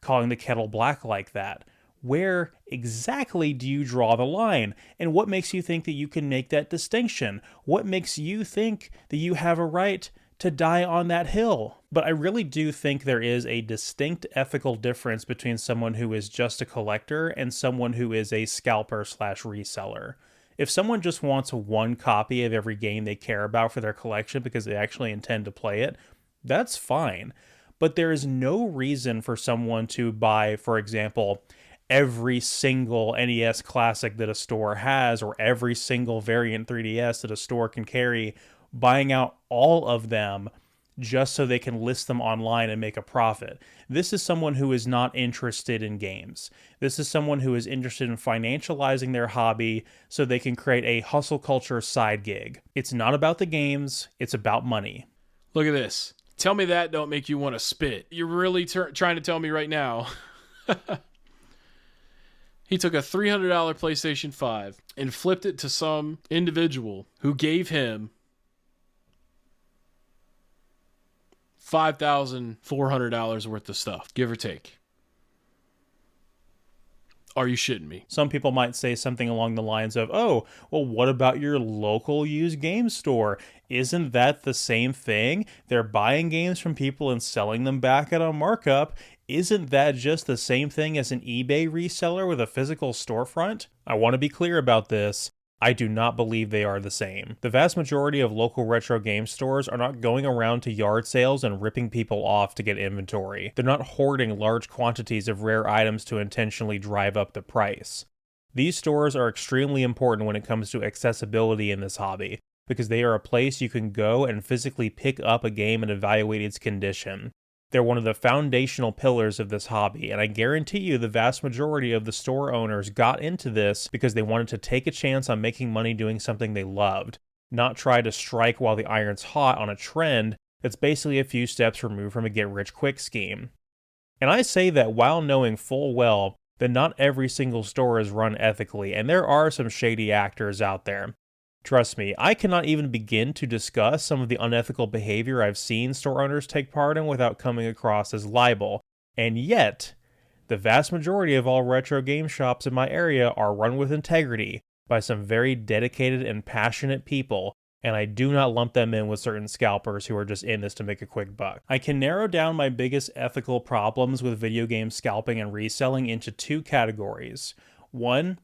Calling the kettle black like that. Where exactly do you draw the line? And what makes you think that you can make that distinction? What makes you think that you have a right to die on that hill? But I really do think there is a distinct ethical difference between someone who is just a collector and someone who is a scalper / reseller. If someone just wants one copy of every game they care about for their collection because they actually intend to play it, that's fine. But there is no reason for someone to buy, for example, every single NES classic that a store has, or every single variant 3DS that a store can carry, buying out all of them just so they can list them online and make a profit. This is someone who is not interested in games. This is someone who is interested in financializing their hobby so they can create a hustle culture side gig. It's not about the games, it's about money. Look at this. Tell me that don't make you want to spit. You're really trying to tell me right now. He took a $300 PlayStation 5 and flipped it to some individual who gave him $5,400 worth of stuff, give or take. Are you shitting me? Some people might say something along the lines of, oh, well, what about your local used game store? Isn't that the same thing? They're buying games from people and selling them back at a markup. Isn't that just the same thing as an eBay reseller with a physical storefront? I want to be clear about this. I do not believe they are the same. The vast majority of local retro game stores are not going around to yard sales and ripping people off to get inventory. They're not hoarding large quantities of rare items to intentionally drive up the price. These stores are extremely important when it comes to accessibility in this hobby, because they are a place you can go and physically pick up a game and evaluate its condition. They're one of the foundational pillars of this hobby, and I guarantee you the vast majority of the store owners got into this because they wanted to take a chance on making money doing something they loved, not try to strike while the iron's hot on a trend that's basically a few steps removed from a get-rich-quick scheme. And I say that while knowing full well that not every single store is run ethically, and there are some shady actors out there. Trust me, I cannot even begin to discuss some of the unethical behavior I've seen store owners take part in without coming across as libel. And yet, the vast majority of all retro game shops in my area are run with integrity by some very dedicated and passionate people, and I do not lump them in with certain scalpers who are just in this to make a quick buck. I can narrow down my biggest ethical problems with video game scalping and reselling into two categories. One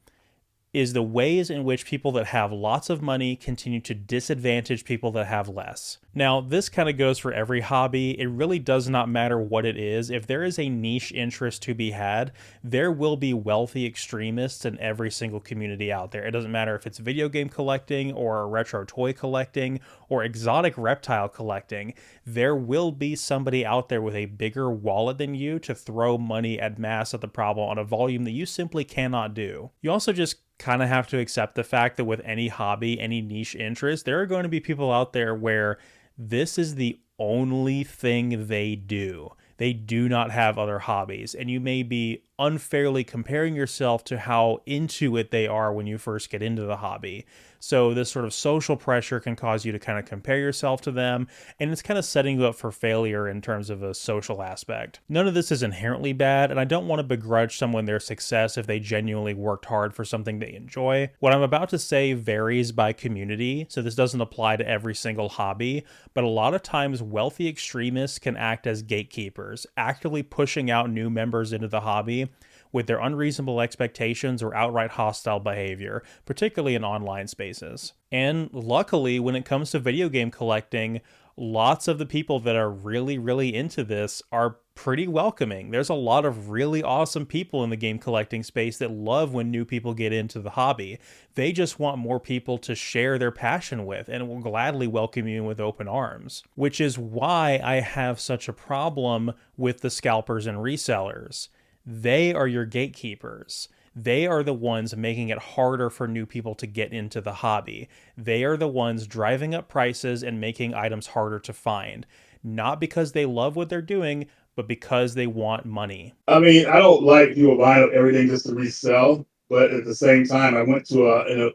is the ways in which people that have lots of money continue to disadvantage people that have less. Now, this kind of goes for every hobby. It really does not matter what it is. If there is a niche interest to be had, there will be wealthy extremists in every single community out there. It doesn't matter if it's video game collecting or retro toy collecting or exotic reptile collecting. There will be somebody out there with a bigger wallet than you to throw money at mass at the problem on a volume that you simply cannot do. You also just kind of have to accept the fact that with any hobby, any niche interest, there are going to be people out there where this is the only thing they do. They do not have other hobbies, and you may be unfairly comparing yourself to how into it they are when you first get into the hobby. So this sort of social pressure can cause you to kind of compare yourself to them, and it's kind of setting you up for failure in terms of a social aspect. None of this is inherently bad, and I don't want to begrudge someone their success if they genuinely worked hard for something they enjoy. What I'm about to say varies by community, so this doesn't apply to every single hobby, but a lot of times wealthy extremists can act as gatekeepers, actively pushing out new members into the hobby with their unreasonable expectations or outright hostile behavior, particularly in online spaces. And luckily, when it comes to video game collecting, lots of the people that are really into this are pretty welcoming. There's a lot of really awesome people in the game collecting space that love when new people get into the hobby. They just want more people to share their passion with and will gladly welcome you with open arms. Which is why I have such a problem with the scalpers and resellers. They are your gatekeepers. They are the ones making it harder for new people to get into the hobby. They are the ones driving up prices and making items harder to find. Not because they love what they're doing, but because they want money. I mean, I don't like people buying up everything just to resell, but at the same time, I went to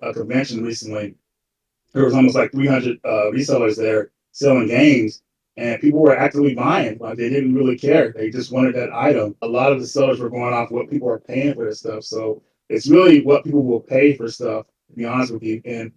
a convention recently. There was almost like 300 resellers there selling games. And people were actively buying. Like, they didn't really care. They just wanted that item. A lot of the sellers were going off what people are paying for this stuff. So it's really what people will pay for stuff, to be honest with you. And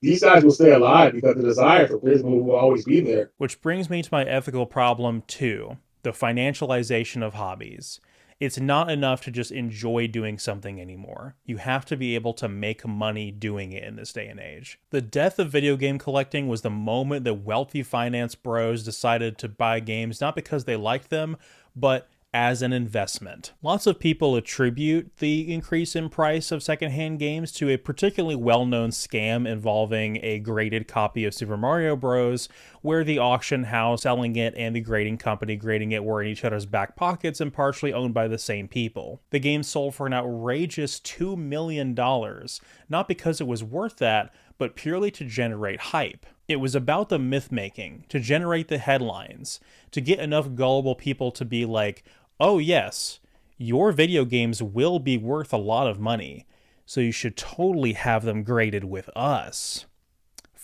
these guys will stay alive because the desire for physical will always be there. Which brings me to my ethical problem too, the financialization of hobbies. It's not enough to just enjoy doing something anymore. You have to be able to make money doing it in this day and age. The death of video game collecting was the moment that wealthy finance bros decided to buy games not because they liked them, but as an investment. Lots of people attribute the increase in price of secondhand games to a particularly well-known scam involving a graded copy of Super Mario Bros., where the auction house selling it and the grading company grading it were in each other's back pockets and partially owned by the same people. The game sold for an outrageous $2 million, not because it was worth that, but purely to generate hype. It was about the myth-making, to generate the headlines, to get enough gullible people to be like, oh yes, your video games will be worth a lot of money, so you should totally have them graded with us.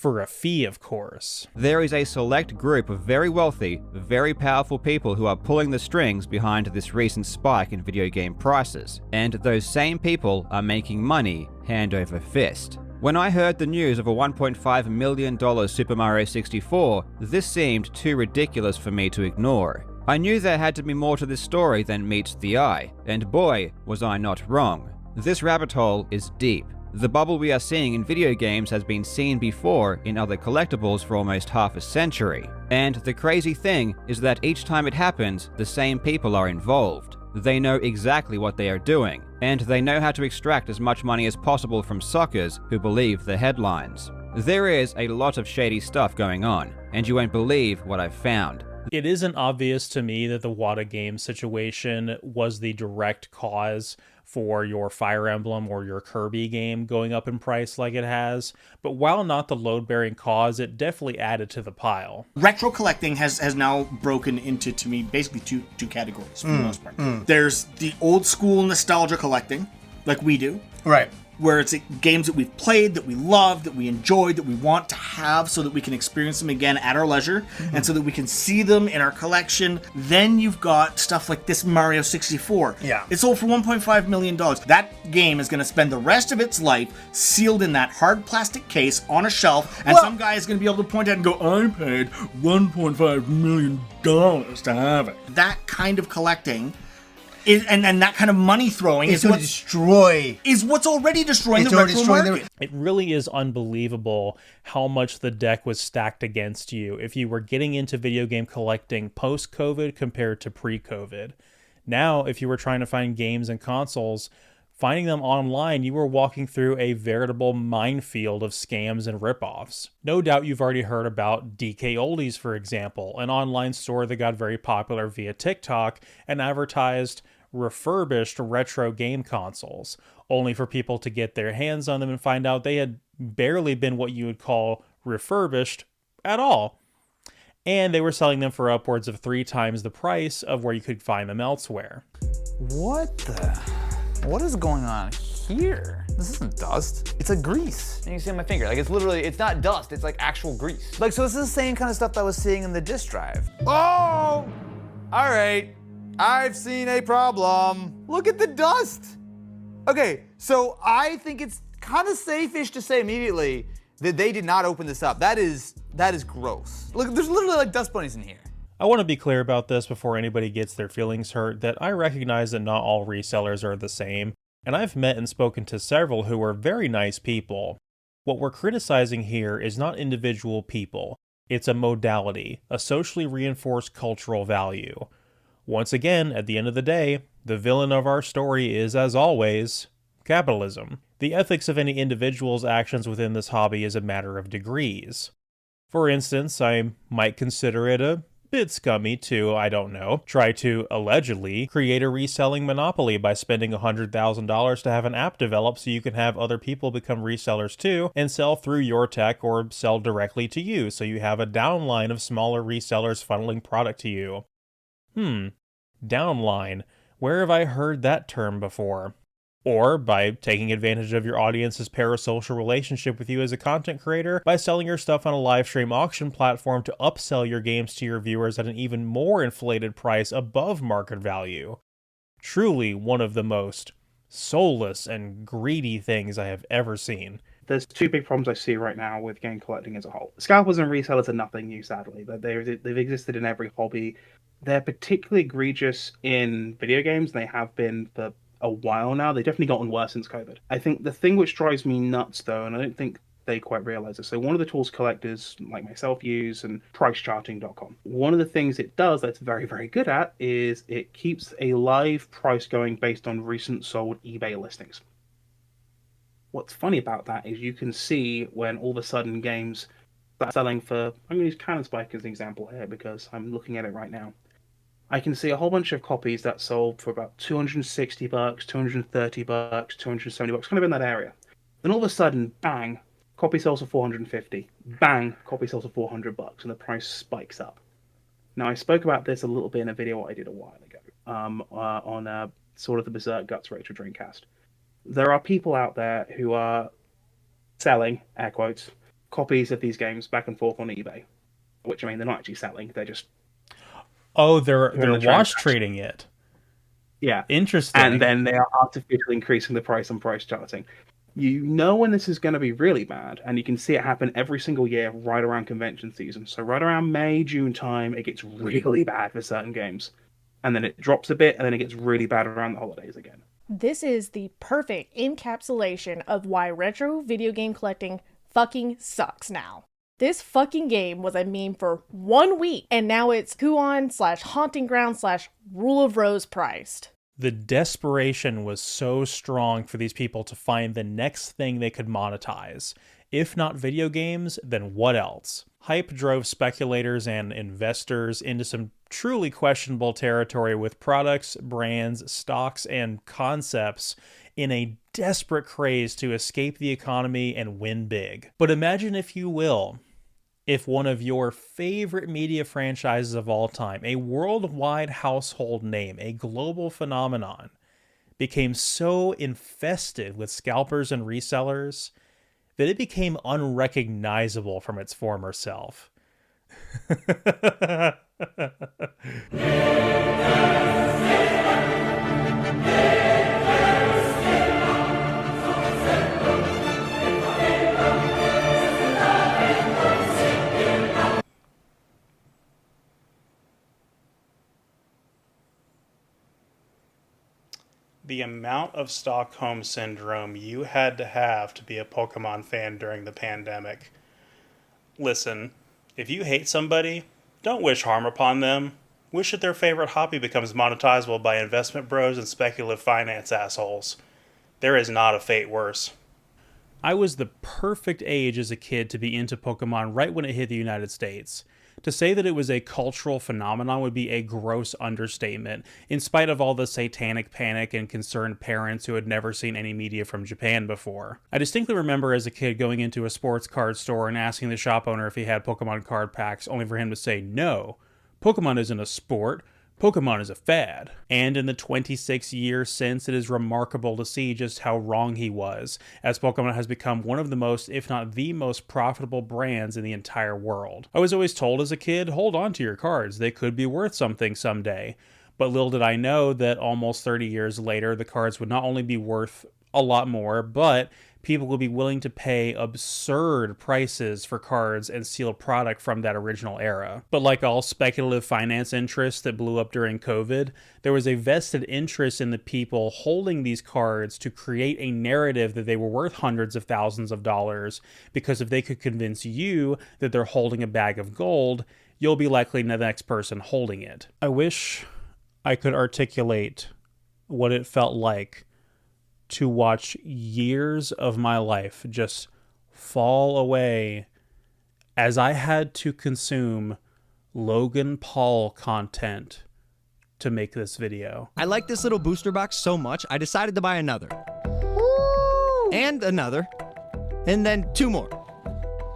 For a fee, of course. There is a select group of very wealthy, very powerful people who are pulling the strings behind this recent spike in video game prices, and those same people are making money hand over fist. When I heard the news of a $1.5 million Super Mario 64, this seemed too ridiculous for me to ignore. I knew there had to be more to this story than meets the eye, and boy, was I not wrong. This rabbit hole is deep. The bubble we are seeing in video games has been seen before in other collectibles for almost half a century. And the crazy thing is that each time it happens, the same people are involved. They know exactly what they are doing, and they know how to extract as much money as possible from suckers who believe the headlines. There is a lot of shady stuff going on, and you won't believe what I've found. It isn't obvious to me that the Wata Games situation was the direct cause for your Fire Emblem or your Kirby game going up in price like it has, but while not the load-bearing cause, it definitely added to the pile. Retro collecting has now broken into, to me, basically two categories for the most part. There's the old school nostalgia collecting, like we do. Right. Where it's games that we've played, that we love, that we enjoyed, that we want to have so that we can experience them again at our leisure, and so that we can see them in our collection. Then you've got stuff like this Mario 64. Yeah. It sold for $1.5 million. That game is going to spend the rest of its life sealed in that hard plastic case on a shelf, and some guy is going to be able to point out and go, I paid $1.5 million to have it. That kind of collecting and that kind of money throwing is what's already destroying the retro market. It really is unbelievable how much the deck was stacked against you if you were getting into video game collecting post-COVID compared to pre-COVID. Now, if you were trying to find games and consoles, finding them online, you were walking through a veritable minefield of scams and ripoffs. No doubt you've already heard about DK Oldies, for example, an online store that got very popular via TikTok and advertised refurbished retro game consoles, only for people to get their hands on them and find out they had barely been what you would call refurbished at all. And they were selling them for upwards of 3 times the price of where you could find them elsewhere. What is going on here? This isn't dust. It's like grease. And you can see on my finger. Like, it's not dust, it's like actual grease. Like, so this is the same kind of stuff that I was seeing in the disk drive. Oh! All right. I've seen a problem. Look at the dust. Okay, so I think it's kind of safe-ish to say immediately that they did not open this up. That is gross. Look, there's literally like dust bunnies in here. I want to be clear about this before anybody gets their feelings hurt, that I recognize that not all resellers are the same, and I've met and spoken to several who are very nice people. What we're criticizing here is not individual people. It's a modality, a socially reinforced cultural value. Once again, at the end of the day, the villain of our story is, as always, capitalism. The ethics of any individual's actions within this hobby is a matter of degrees. For instance, I might consider it a bit scummy to, I don't know, try to, allegedly, create a reselling monopoly by spending $100,000 to have an app developed so you can have other people become resellers too and sell through your tech or sell directly to you, so you have a downline of smaller resellers funneling product to you. Downline. Where have I heard that term before? Or by taking advantage of your audience's parasocial relationship with you as a content creator by selling your stuff on a live stream auction platform to upsell your games to your viewers at an even more inflated price above market value. Truly one of the most soulless and greedy things I have ever seen. There's 2 big problems I see right now with game collecting as a whole. Scalpers and resellers are nothing new, sadly. They've existed in every hobby. They're particularly egregious in video games. They have been for a while now. They've definitely gotten worse since COVID. I think the thing which drives me nuts, though, and I don't think they quite realize it. So one of the tools collectors like myself use, and pricecharting.com. One of the things it does that's very, very good at is it keeps a live price going based on recent sold eBay listings. What's funny about that is you can see when all of a sudden games start selling for, I'm going to use Cannon Spike as an example here because I'm looking at it right now. I can see a whole bunch of copies that sold for about $260, $230, $270, kind of in that area. Then all of a sudden, bang, copy sells for $450. Bang, copy sells for $400, and the price spikes up. Now, I spoke about this a little bit in a video I did a while ago on sort of the Berserk Guts Retro Dreamcast. There are people out there who are selling, air quotes, copies of these games back and forth on eBay, which, I mean, they're not actually selling. They're just... Oh, they're the wash trading it. Yeah. Interesting. And then they are artificially increasing the price on price charting. You know when this is going to be really bad, and you can see it happen every single year right around convention season. So right around May, June time, it gets really bad for certain games. And then it drops a bit, and then it gets really bad around the holidays again. This is the perfect encapsulation of why retro video game collecting fucking sucks now. This fucking game was a meme for 1 week, and now it's Kuon/Haunting Ground/Rule of Rose priced. The desperation was so strong for these people to find the next thing they could monetize. If not video games, then what else? Hype drove speculators and investors into some truly questionable territory with products, brands, stocks, and concepts in a desperate craze to escape the economy and win big. But imagine, if you will, if one of your favorite media franchises of all time, a worldwide household name, a global phenomenon, became so infested with scalpers and resellers that it became unrecognizable from its former self. The amount of Stockholm Syndrome you had to be a Pokemon fan during the pandemic. Listen, if you hate somebody, don't wish harm upon them. Wish that their favorite hobby becomes monetizable by investment bros and speculative finance assholes. There is not a fate worse. I was the perfect age as a kid to be into Pokemon right when it hit the United States. To say that it was a cultural phenomenon would be a gross understatement, in spite of all the satanic panic and concerned parents who had never seen any media from Japan before. I distinctly remember as a kid going into a sports card store and asking the shop owner if he had Pokemon card packs, only for him to say, "No, Pokemon isn't a sport. Pokemon is a fad." And in the 26 years since, it is remarkable to see just how wrong he was, as Pokemon has become one of the most, if not the most profitable brands in the entire world. I was always told as a kid, hold on to your cards, they could be worth something someday. But little did I know that almost 30 years later, the cards would not only be worth a lot more, but people would be willing to pay absurd prices for cards and sealed product from that original era. But like all speculative finance interests that blew up during COVID, there was a vested interest in the people holding these cards to create a narrative that they were worth hundreds of thousands of dollars, because if they could convince you that they're holding a bag of gold, you'll be likely the next person holding it. I wish I could articulate what it felt like to watch years of my life just fall away as I had to consume Logan Paul content to make this video. I like this little booster box so much, I decided to buy another. Woo! And another. And then 2 more.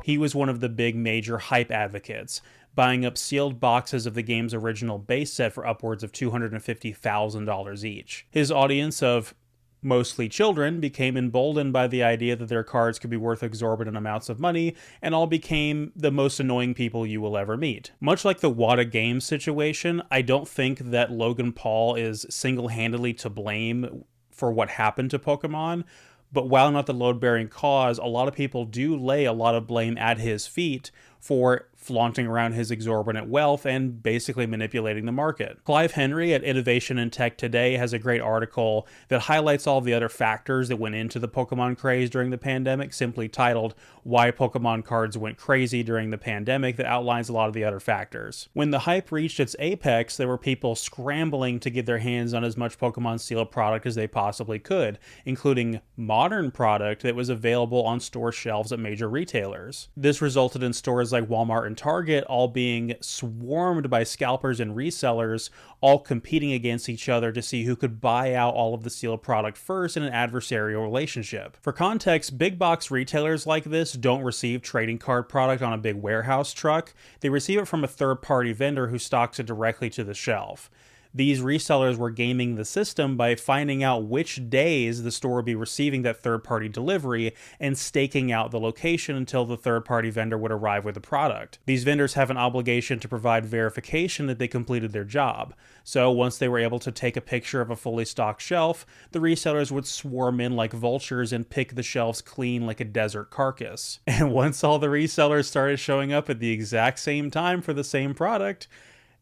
He was one of the big major hype advocates, buying up sealed boxes of the game's original base set for upwards of $250,000 each. His audience of mostly children became emboldened by the idea that their cards could be worth exorbitant amounts of money, and all became the most annoying people you will ever meet. Much like the Wada Games situation, I don't think that Logan Paul is single-handedly to blame for what happened to Pokemon, but while not the load-bearing cause, a lot of people do lay a lot of blame at his feet for flaunting around his exorbitant wealth and basically manipulating the market. Clive Henry at Innovation in Tech Today has a great article that highlights all the other factors that went into the Pokemon craze during the pandemic, simply titled "Why Pokemon Cards Went Crazy During the Pandemic," that outlines a lot of the other factors. When the hype reached its apex, there were people scrambling to get their hands on as much Pokemon sealed product as they possibly could, including modern product that was available on store shelves at major retailers. This resulted in stores like Walmart and Target all being swarmed by scalpers and resellers, all competing against each other to see who could buy out all of the sealed product first in an adversarial relationship. For context, big box retailers like this don't receive trading card product on a big warehouse truck. They receive it from a third-party vendor who stocks it directly to the shelf. These resellers were gaming the system by finding out which days the store would be receiving that third-party delivery and staking out the location until the third-party vendor would arrive with the product. These vendors have an obligation to provide verification that they completed their job. So once they were able to take a picture of a fully stocked shelf, the resellers would swarm in like vultures and pick the shelves clean like a desert carcass. And once all the resellers started showing up at the exact same time for the same product,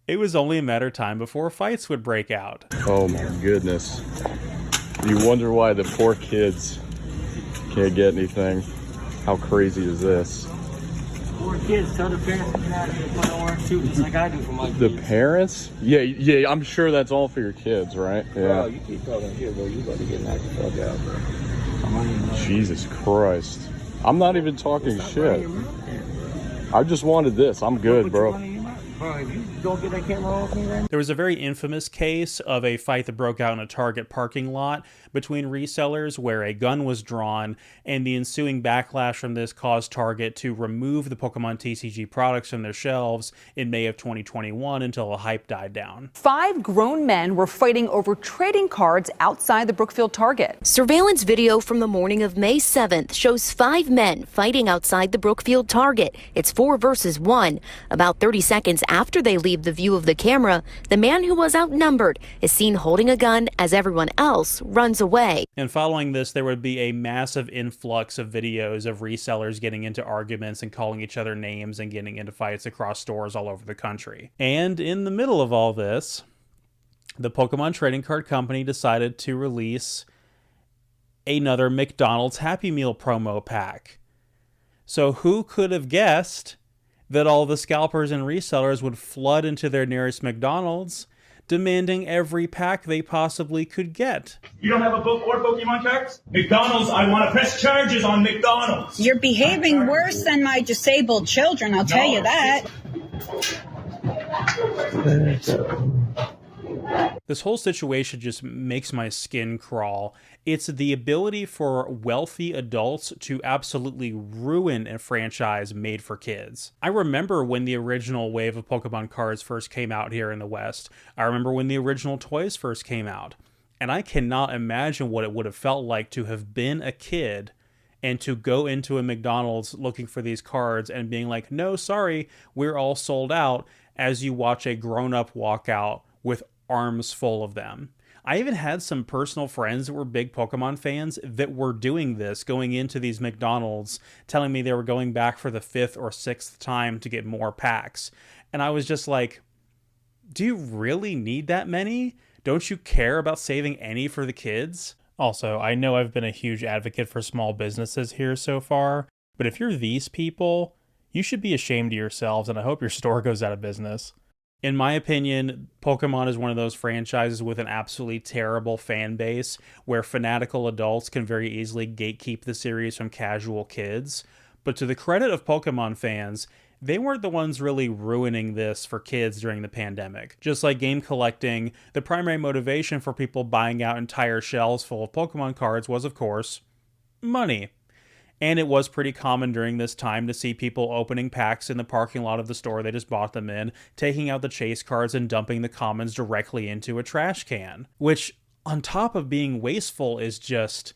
it was only a matter of time before fights would break out. Oh my goodness. You wonder why the poor kids can't get anything. How crazy is this? Poor kids, tell the parents to get out of here and put on work too, just like I do for my kids. The parents? Yeah, I'm sure that's all for your kids, right? Yeah. Bro, you keep talking here, bro. You about to get knocked the fuck out, bro. Jesus Christ. I'm not even talking shit. I just wanted this. I'm good, bro. Bro, if you don't get that camera off me, then. There was a very infamous case of a fight that broke out in a Target parking lot between resellers where a gun was drawn, and the ensuing backlash from this caused Target to remove the Pokemon TCG products from their shelves in May of 2021 until the hype died down. 5 grown men were fighting over trading cards outside the Brookfield Target. Surveillance video from the morning of May 7th shows 5 men fighting outside the Brookfield Target. It's 4 versus 1. About 30 seconds after they leave the view of the camera, the man who was outnumbered is seen holding a gun as everyone else runs away. And following this, there would be a massive influx of videos of resellers getting into arguments and calling each other names and getting into fights across stores all over the country. And in the middle of all this, the Pokemon Trading Card Company decided to release another McDonald's Happy Meal promo pack. So who could have guessed that all the scalpers and resellers would flood into their nearest McDonald's, demanding every pack they possibly could get? You don't have a book or Pokemon cards? McDonald's, I want to press charges on McDonald's. You're behaving worse than my disabled children, I'll tell you that. This whole situation just makes my skin crawl. It's the ability for wealthy adults to absolutely ruin a franchise made for kids. I remember when the original wave of Pokemon cards first came out here in the West. I remember when the original toys first came out. And I cannot imagine what it would have felt like to have been a kid and to go into a McDonald's looking for these cards and being like, no, sorry, we're all sold out, as you watch a grown-up walk out with arms full of them. I even had some personal friends that were big Pokemon fans that were doing this, going into these McDonald's, telling me they were going back for the 5th or 6th time to get more packs. And I was just like, do you really need that many? Don't you care about saving any for the kids? Also, I know I've been a huge advocate for small businesses here so far, but if you're these people, you should be ashamed of yourselves, and I hope your store goes out of business. In my opinion, Pokemon is one of those franchises with an absolutely terrible fan base where fanatical adults can very easily gatekeep the series from casual kids. But to the credit of Pokemon fans, they weren't the ones really ruining this for kids during the pandemic. Just like game collecting, the primary motivation for people buying out entire shelves full of Pokemon cards was, of course, money. And it was pretty common during this time to see people opening packs in the parking lot of the store they just bought them in, taking out the chase cards and dumping the commons directly into a trash can. Which, on top of being wasteful, is just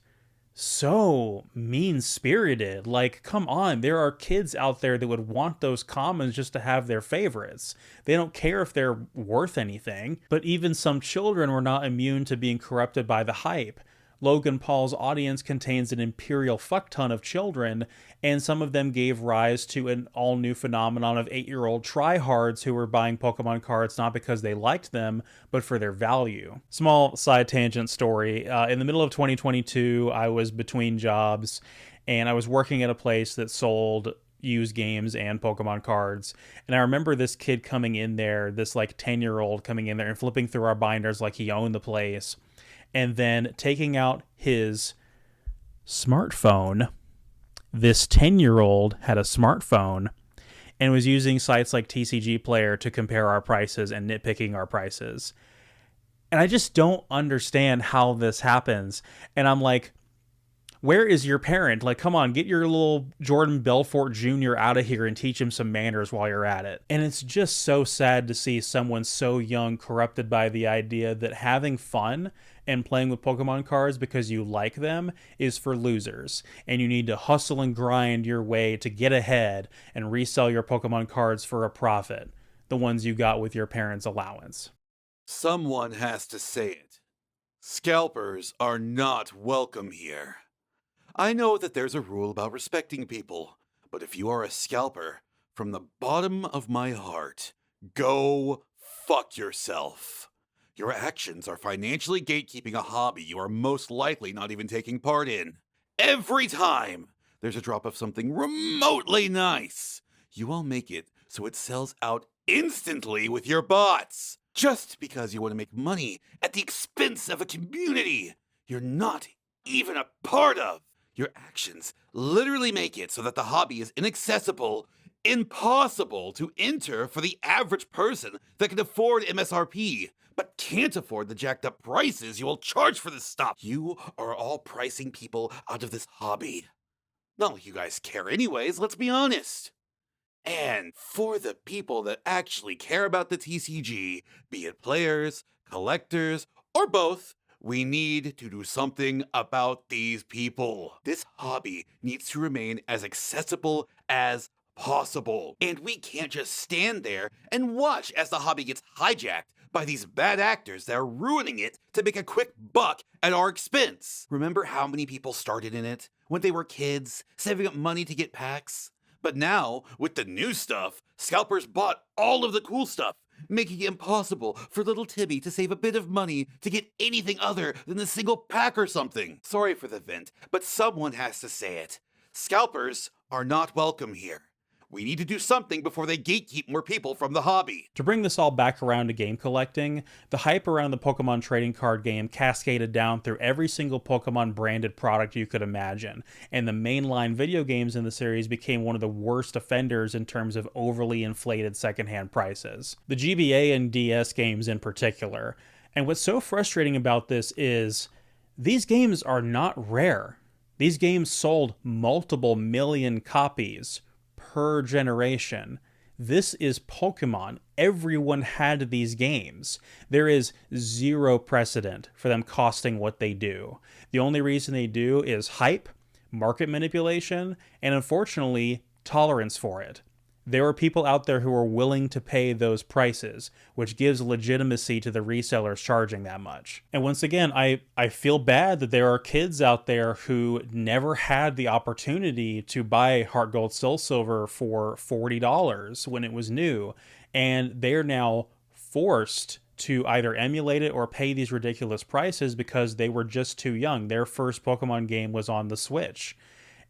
so mean-spirited. Like, come on, there are kids out there that would want those commons just to have their favorites. They don't care if they're worth anything. But even some children were not immune to being corrupted by the hype. Logan Paul's audience contains an imperial fuckton of children, and some of them gave rise to an all-new phenomenon of 8-year-old tryhards who were buying Pokemon cards not because they liked them, but for their value. Small side tangent story. In the middle of 2022, I was between jobs, and I was working at a place that sold used games and Pokemon cards. And I remember this kid coming in there, this like 10-year-old coming in there and flipping through our binders like he owned the place. And then taking out his smartphone. This 10-year-old had a smartphone and was using sites like TCG Player to compare our prices and nitpicking our prices. And I just don't understand how this happens. And I'm like, Where is your parent? Like, come on, get your little Jordan Belfort Jr. out of here and teach him some manners while you're at it. And it's just so sad to see someone so young corrupted by the idea that having fun and playing with Pokemon cards because you like them is for losers, and you need to hustle and grind your way to get ahead and resell your Pokemon cards for a profit, the ones you got with your parents' allowance. Someone has to say it. Scalpers are not welcome here. I know that there's a rule about respecting people, but if you are a scalper, from the bottom of my heart, go fuck yourself. Your actions are financially gatekeeping a hobby you are most likely not even taking part in. Every time there's a drop of something remotely nice, you all make it so it sells out instantly with your bots. Just because you want to make money at the expense of a community you're not even a part of. Your actions literally make it so that the hobby is inaccessible, impossible to enter for the average person that can afford MSRP, but can't afford the jacked up prices you will charge for this stuff. You are all pricing people out of this hobby. Not like you guys care anyways, let's be honest. And for the people that actually care about the TCG, be it players, collectors, or both, we need to do something about these people. This hobby needs to remain as accessible as possible. And we can't just stand there and watch as the hobby gets hijacked by these bad actors that are ruining it to make a quick buck at our expense. Remember how many people started in it when they were kids, saving up money to get packs? But now, with the new stuff, scalpers bought all of the cool stuff, making it impossible for little Timmy to save a bit of money to get anything other than a single pack or something. Sorry for the vent, but someone has to say it. Scalpers are not welcome here. We need to do something before they gatekeep more people from the hobby. To bring this all back around to game collecting, the hype around the Pokemon trading card game cascaded down through every single Pokemon branded product you could imagine, and the mainline video games in the series became one of the worst offenders in terms of overly inflated secondhand prices. The GBA and DS games in particular. And what's so frustrating about this is these games are not rare. These games sold multiple million copies per generation. This is Pokemon. Everyone had these games. There is zero precedent for them costing what they do. The only reason they do is hype, market manipulation, and unfortunately, tolerance for it. There are people out there who are willing to pay those prices, which gives legitimacy to the resellers charging that much. And once again, I feel bad that there are kids out there who never had the opportunity to buy Heart Gold Soul Silver for $40 when it was new, and they're now forced to either emulate it or pay these ridiculous prices because they were just too young. Their first Pokemon game was on the Switch.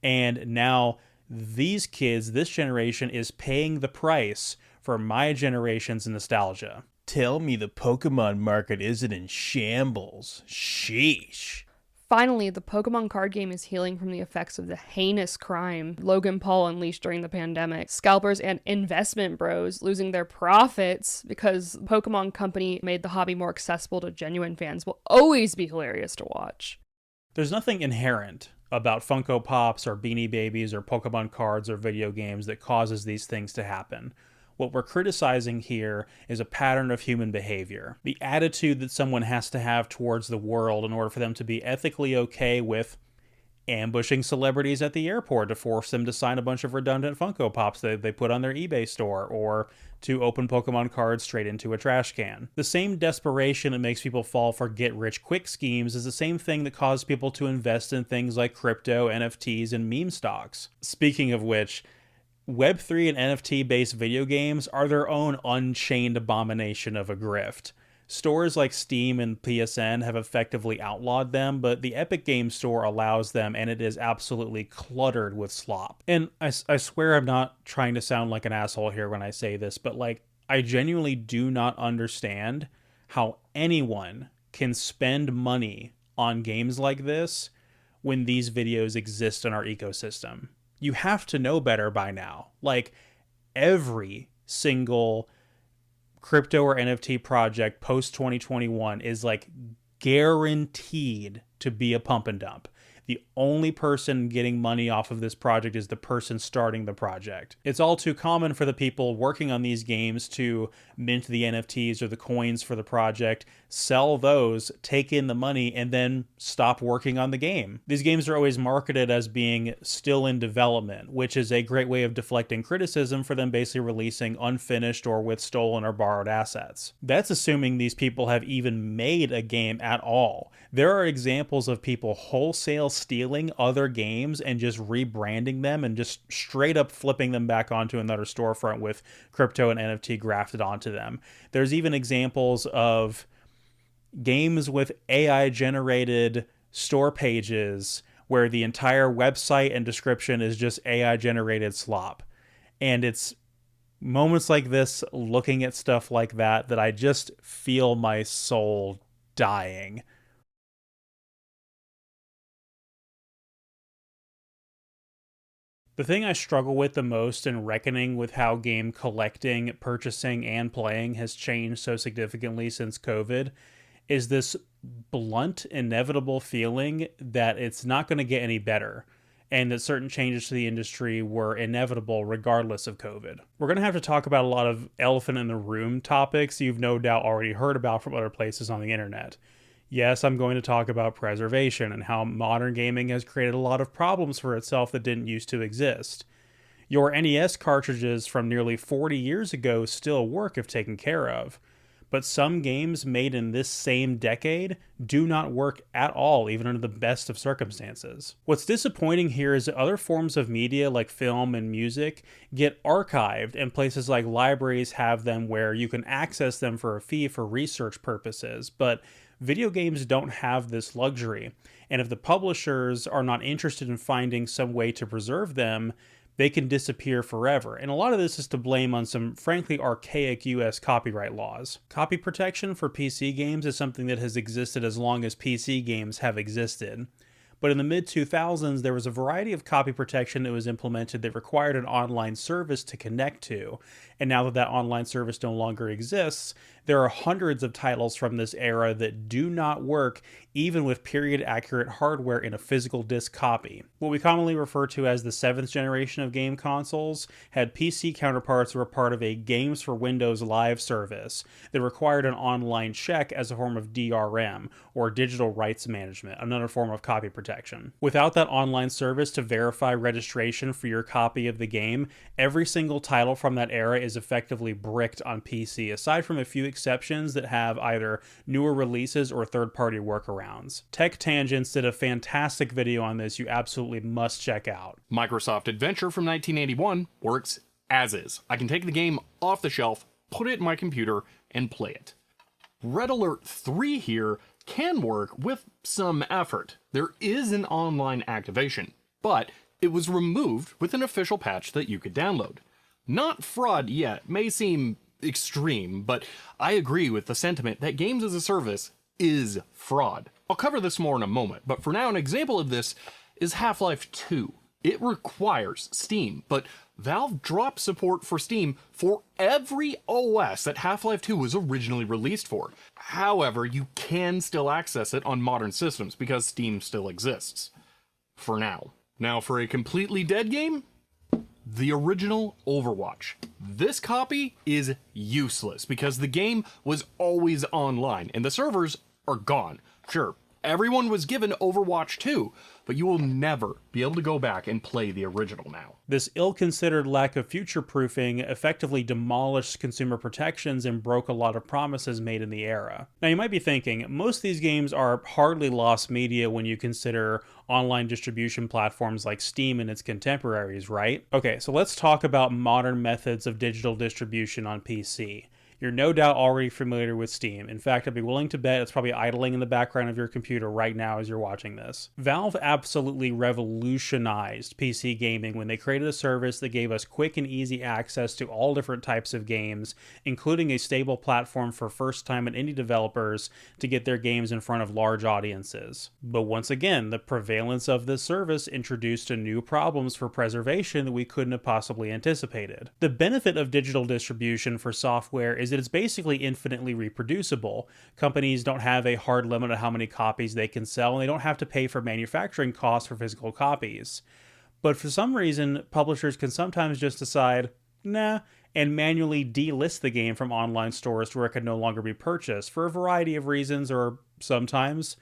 And now these kids, this generation, is paying the price for my generation's nostalgia. Tell me the Pokemon market isn't in shambles. Sheesh. Finally, the Pokemon card game is healing from the effects of the heinous crime Logan Paul unleashed during the pandemic. Scalpers and investment bros losing their profits because Pokemon Company made the hobby more accessible to genuine fans will always be hilarious to watch. There's nothing inherent about Funko Pops or Beanie Babies or Pokemon cards or video games that causes these things to happen. What we're criticizing here is a pattern of human behavior. The attitude that someone has to have towards the world in order for them to be ethically okay with ambushing celebrities at the airport to force them to sign a bunch of redundant Funko Pops that they put on their eBay store, or to open Pokemon cards straight into a trash can. The same desperation that makes people fall for get-rich-quick schemes is the same thing that caused people to invest in things like crypto, NFTs, and meme stocks. Speaking of which, Web3 and NFT-based video games are their own unchained abomination of a grift. Stores like Steam and PSN have effectively outlawed them, but the Epic Games Store allows them, and it is absolutely cluttered with slop. And I swear I'm not trying to sound like an asshole here when I say this, but I genuinely do not understand how anyone can spend money on games like this when these videos exist in our ecosystem. You have to know better by now. Every single crypto or NFT project post 2021 is guaranteed to be a pump and dump. The only person getting money off of this project is the person starting the project. It's all too common for the people working on these games to mint the NFTs or the coins for the project, sell those, take in the money, and then stop working on the game. These games are always marketed as being still in development, which is a great way of deflecting criticism for them basically releasing unfinished or with stolen or borrowed assets. That's assuming these people have even made a game at all. There are examples of people wholesale stealing other games and just rebranding them and just straight up flipping them back onto another storefront with crypto and NFT grafted onto them. There's even examples of games with AI generated store pages where the entire website and description is just AI generated slop. And it's moments like this, looking at stuff like that, that I just feel my soul dying. The thing I struggle with the most in reckoning with how game collecting, purchasing, and playing has changed so significantly since COVID is this blunt, inevitable feeling that it's not going to get any better, and that certain changes to the industry were inevitable regardless of COVID. We're going to have to talk about a lot of elephant in the room topics you've no doubt already heard about from other places on the internet. Yes, I'm going to talk about preservation and how modern gaming has created a lot of problems for itself that didn't used to exist. Your NES cartridges from nearly 40 years ago still work if taken care of, but some games made in this same decade do not work at all, even under the best of circumstances. What's disappointing here is that other forms of media like film and music get archived, and places like libraries have them where you can access them for a fee for research purposes, but video games don't have this luxury, and if the publishers are not interested in finding some way to preserve them, they can disappear forever. And a lot of this is to blame on some frankly archaic US copyright laws. Copy protection for PC games is something that has existed as long as PC games have existed. But in the mid-2000s, there was a variety of copy protection that was implemented that required an online service to connect to. And now that that online service no longer exists, there are hundreds of titles from this era that do not work even with period-accurate hardware in a physical disc copy. What we commonly refer to as the 7th generation of game consoles had PC counterparts that were part of a Games for Windows Live service that required an online check as a form of DRM, or digital rights management, another form of copy protection. Without that online service to verify registration for your copy of the game, every single title from that era is effectively bricked on PC, aside from a few exceptions that have either newer releases or third-party workarounds. Tech Tangents did a fantastic video on this you absolutely must check out. Microsoft Adventure from 1981 works as is. I can take the game off the shelf, put it in my computer, and play it. Red Alert 3 here can work with some effort. There is an online activation, but it was removed with an official patch that you could download. Not fraud yet, may seem extreme, but I agree with the sentiment that games as a service is fraud. I'll cover this more in a moment, but for now an example of this is Half-Life 2. It requires Steam, but Valve dropped support for Steam for every OS that Half-Life 2 was originally released for. However, you can still access it on modern systems because Steam still exists. For now. Now for a completely dead game, the original Overwatch. This copy is useless because the game was always online and the servers are gone. Sure, everyone was given Overwatch 2, but you will never be able to go back and play the original now. This ill-considered lack of future-proofing effectively demolished consumer protections and broke a lot of promises made in the era. Now you might be thinking, most of these games are hardly lost media when you consider online distribution platforms like Steam and its contemporaries, right? Okay, so let's talk about modern methods of digital distribution on PC. You're no doubt already familiar with Steam. In fact, I'd be willing to bet it's probably idling in the background of your computer right now as you're watching this. Valve absolutely revolutionized PC gaming when they created a service that gave us quick and easy access to all different types of games, including a stable platform for first-time and indie developers to get their games in front of large audiences. But once again, the prevalence of this service introduced new problems for preservation that we couldn't have possibly anticipated. The benefit of digital distribution for software is that it's basically infinitely reproducible. Companies don't have a hard limit on how many copies they can sell, and they don't have to pay for manufacturing costs for physical copies. But for some reason, publishers can sometimes just decide, nah, and manually delist the game from online stores to where it can no longer be purchased for a variety of reasons, or sometimes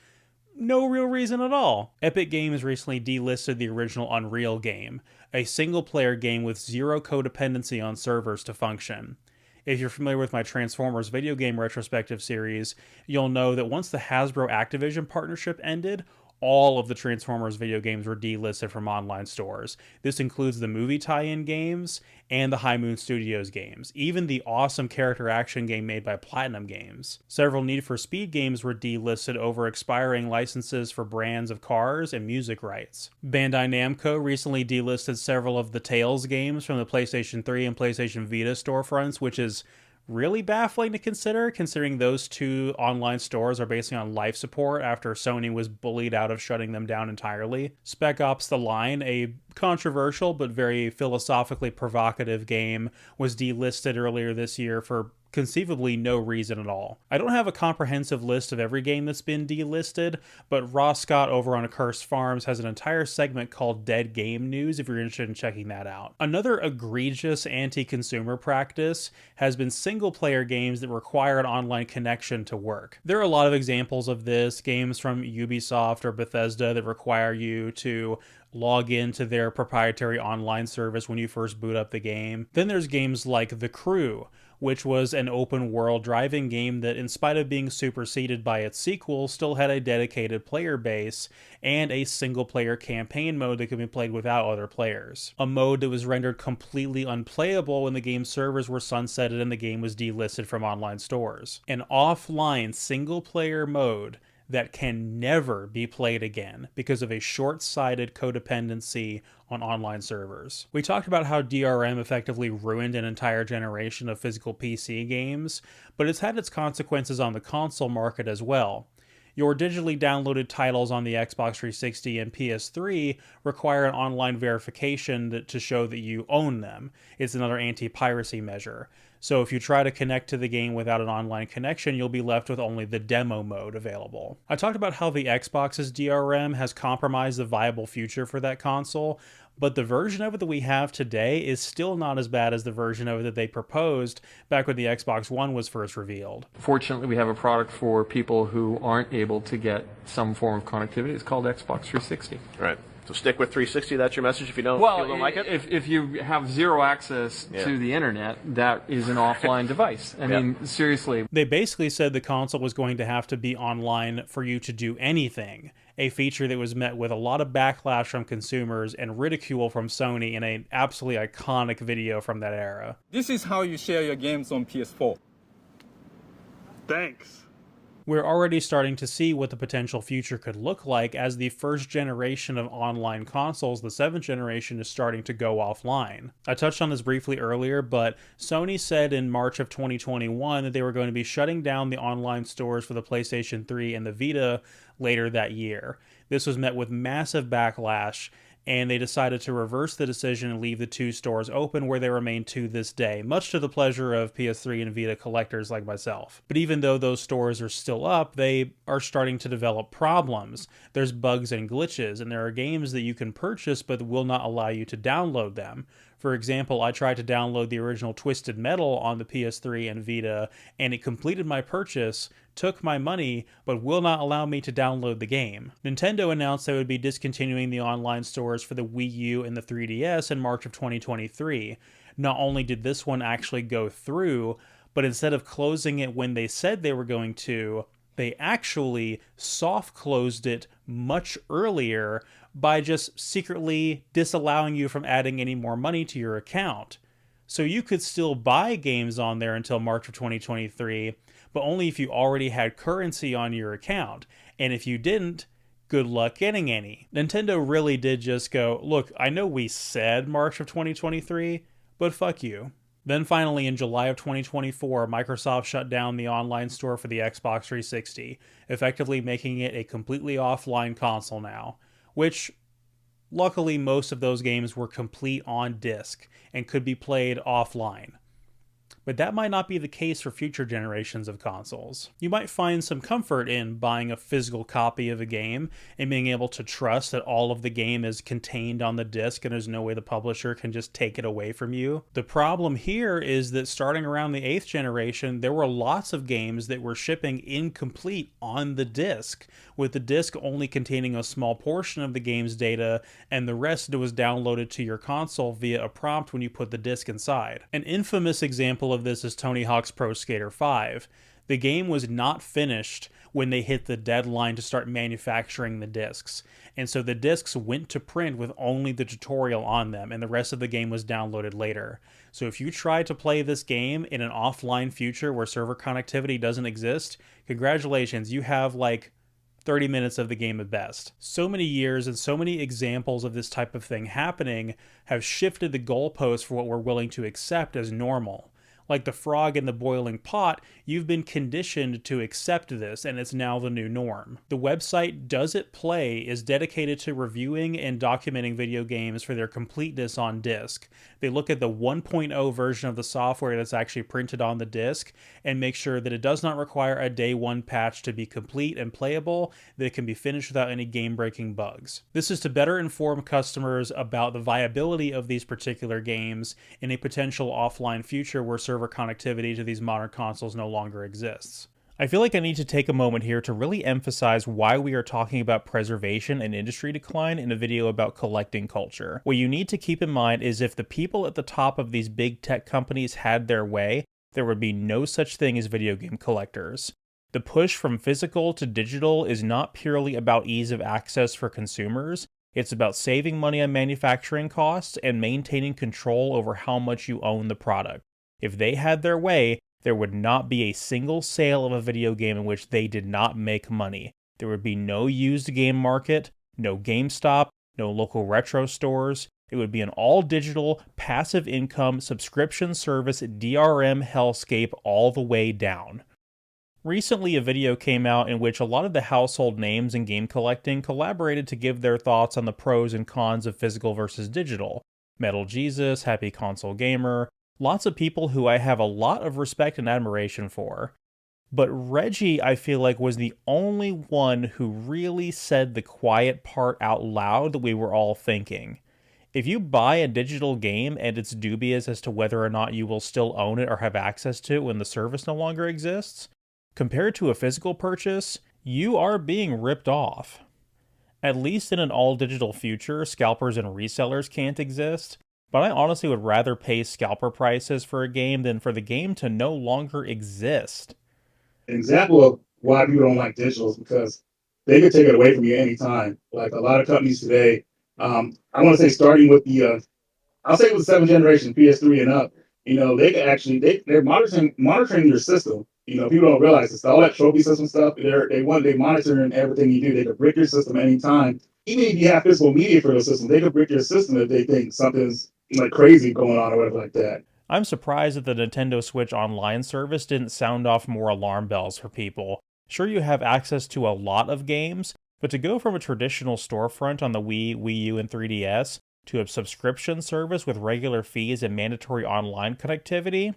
no real reason at all. Epic Games recently delisted the original Unreal game, a single-player game with zero codependency on servers to function. If you're familiar with my Transformers video game retrospective series, you'll know that once the Hasbro-Activision partnership ended, all of the Transformers video games were delisted from online stores. This includes the movie tie-in games and the High Moon Studios games, even the awesome character action game made by Platinum Games. Several Need for Speed games were delisted over expiring licenses for brands of cars and music rights. Bandai Namco recently delisted several of the Tales games from the PlayStation 3 and PlayStation Vita storefronts, which is really baffling to consider, considering those two online stores are basically on life support after Sony was bullied out of shutting them down entirely. Spec Ops: The Line, a controversial but very philosophically provocative game, was delisted earlier this year for conceivably no reason at all. I don't have a comprehensive list of every game that's been delisted, but Ross Scott over on Accursed Farms has an entire segment called Dead Game News if you're interested in checking that out. Another egregious anti-consumer practice has been single-player games that require an online connection to work. There are a lot of examples of this, games from Ubisoft or Bethesda that require you to log into their proprietary online service when you first boot up the game. Then there's games like The Crew, which was an open world driving game that, in spite of being superseded by its sequel, still had a dedicated player base and a single player campaign mode that could be played without other players. A mode that was rendered completely unplayable when the game's servers were sunsetted and the game was delisted from online stores. An offline single player mode that can never be played again because of a short-sighted codependency on online servers. We talked about how DRM effectively ruined an entire generation of physical PC games, but it's had its consequences on the console market as well. Your digitally downloaded titles on the Xbox 360 and PS3 require an online verification to show that you own them. It's another anti-piracy measure. So if you try to connect to the game without an online connection, you'll be left with only the demo mode available. I talked about how the Xbox's DRM has compromised the viable future for that console, but the version of it that we have today is still not as bad as the version of it that they proposed back when the Xbox One was first revealed. Fortunately, we have a product for people who aren't able to get some form of connectivity. It's called Xbox 360. Right. So stick with 360. That's your message if you don't like it? If you have zero access to the internet, that is an offline device. I mean, seriously. They basically said the console was going to have to be online for you to do anything, a feature that was met with a lot of backlash from consumers and ridicule from Sony in an absolutely iconic video from that era. This is how you share your games on PS4. Thanks. We're already starting to see what the potential future could look like as the first generation of online consoles, the 7th generation, is starting to go offline. I touched on this briefly earlier, but Sony said in March of 2021 that they were going to be shutting down the online stores for the PlayStation 3 and the Vita later that year. This was met with massive backlash, and they decided to reverse the decision and leave the two stores open, where they remain to this day, much to the pleasure of PS3 and Vita collectors like myself. But even though those stores are still up, they are starting to develop problems. There's bugs and glitches, and there are games that you can purchase but will not allow you to download them. For example, I tried to download the original Twisted Metal on the PS3 and Vita, and it completed my purchase, took my money, but will not allow me to download the game. Nintendo announced they would be discontinuing the online stores for the Wii U and the 3DS in March of 2023. Not only did this one actually go through, but instead of closing it when they said they were going to, they actually soft closed it much earlier by just secretly disallowing you from adding any more money to your account. So you could still buy games on there until March of 2023, but only if you already had currency on your account. And if you didn't, good luck getting any. Nintendo really did just go, look, I know we said March of 2023, but fuck you. Then finally, in July of 2024, Microsoft shut down the online store for the Xbox 360, effectively making it a completely offline console now, which luckily most of those games were complete on disc and could be played offline. But that might not be the case for future generations of consoles. You might find some comfort in buying a physical copy of a game and being able to trust that all of the game is contained on the disc and there's no way the publisher can just take it away from you. The problem here is that starting around the 8th generation, there were lots of games that were shipping incomplete on the disc, with the disc only containing a small portion of the game's data and the rest was downloaded to your console via a prompt when you put the disc inside. An infamous example of this is Tony Hawk's Pro Skater 5. The game was not finished when they hit the deadline to start manufacturing the discs, and so the discs went to print with only the tutorial on them, and the rest of the game was downloaded later. So if you try to play this game in an offline future where server connectivity doesn't exist, congratulations, you have like 30 minutes of the game at best. So many years and so many examples of this type of thing happening have shifted the goalposts for what we're willing to accept as normal. Like the frog in the boiling pot, you've been conditioned to accept this, and it's now the new norm. The website doesitplay is dedicated to reviewing and documenting video games for their completeness on disc. They look at the 1.0 version of the software that's actually printed on the disc and make sure that it does not require a day one patch to be complete and playable, that it can be finished without any game-breaking bugs. This is to better inform customers about the viability of these particular games in a potential offline future where server connectivity to these modern consoles no longer exists. I feel like I need to take a moment here to really emphasize why we are talking about preservation and industry decline in a video about collecting culture. What you need to keep in mind is if the people at the top of these big tech companies had their way, there would be no such thing as video game collectors. The push from physical to digital is not purely about ease of access for consumers. It's about saving money on manufacturing costs and maintaining control over how much you own the product. If they had their way, there would not be a single sale of a video game in which they did not make money. There would be no used game market, no GameStop, no local retro stores. It would be an all-digital, passive income, subscription service DRM hellscape all the way down. Recently, a video came out in which a lot of the household names in game collecting collaborated to give their thoughts on the pros and cons of physical versus digital. Metal Jesus, Happy Console Gamer, lots of people who I have a lot of respect and admiration for. But Reggie, I feel like, was the only one who really said the quiet part out loud that we were all thinking. If you buy a digital game and it's dubious as to whether or not you will still own it or have access to it when the service no longer exists, compared to a physical purchase, you are being ripped off. At least in an all-digital future, scalpers and resellers can't exist, but I honestly would rather pay scalper prices for a game than for the game to no longer exist. An example of why people don't like digital is because they could take it away from you anytime. Like a lot of companies today, I want to say starting with I'll say with the 7th generation PS3 and up, they can actually, they're monitoring your system. People don't realize this. All that trophy system stuff, they monitoring everything you do. They could brick your system anytime. Even if you have physical media for the system, they could brick your system if they think something's like crazy going on or whatever like that. I'm surprised that the Nintendo Switch Online service didn't sound off more alarm bells for people. Sure, you have access to a lot of games, but to go from a traditional storefront on the Wii, Wii U, and 3DS to a subscription service with regular fees and mandatory online connectivity?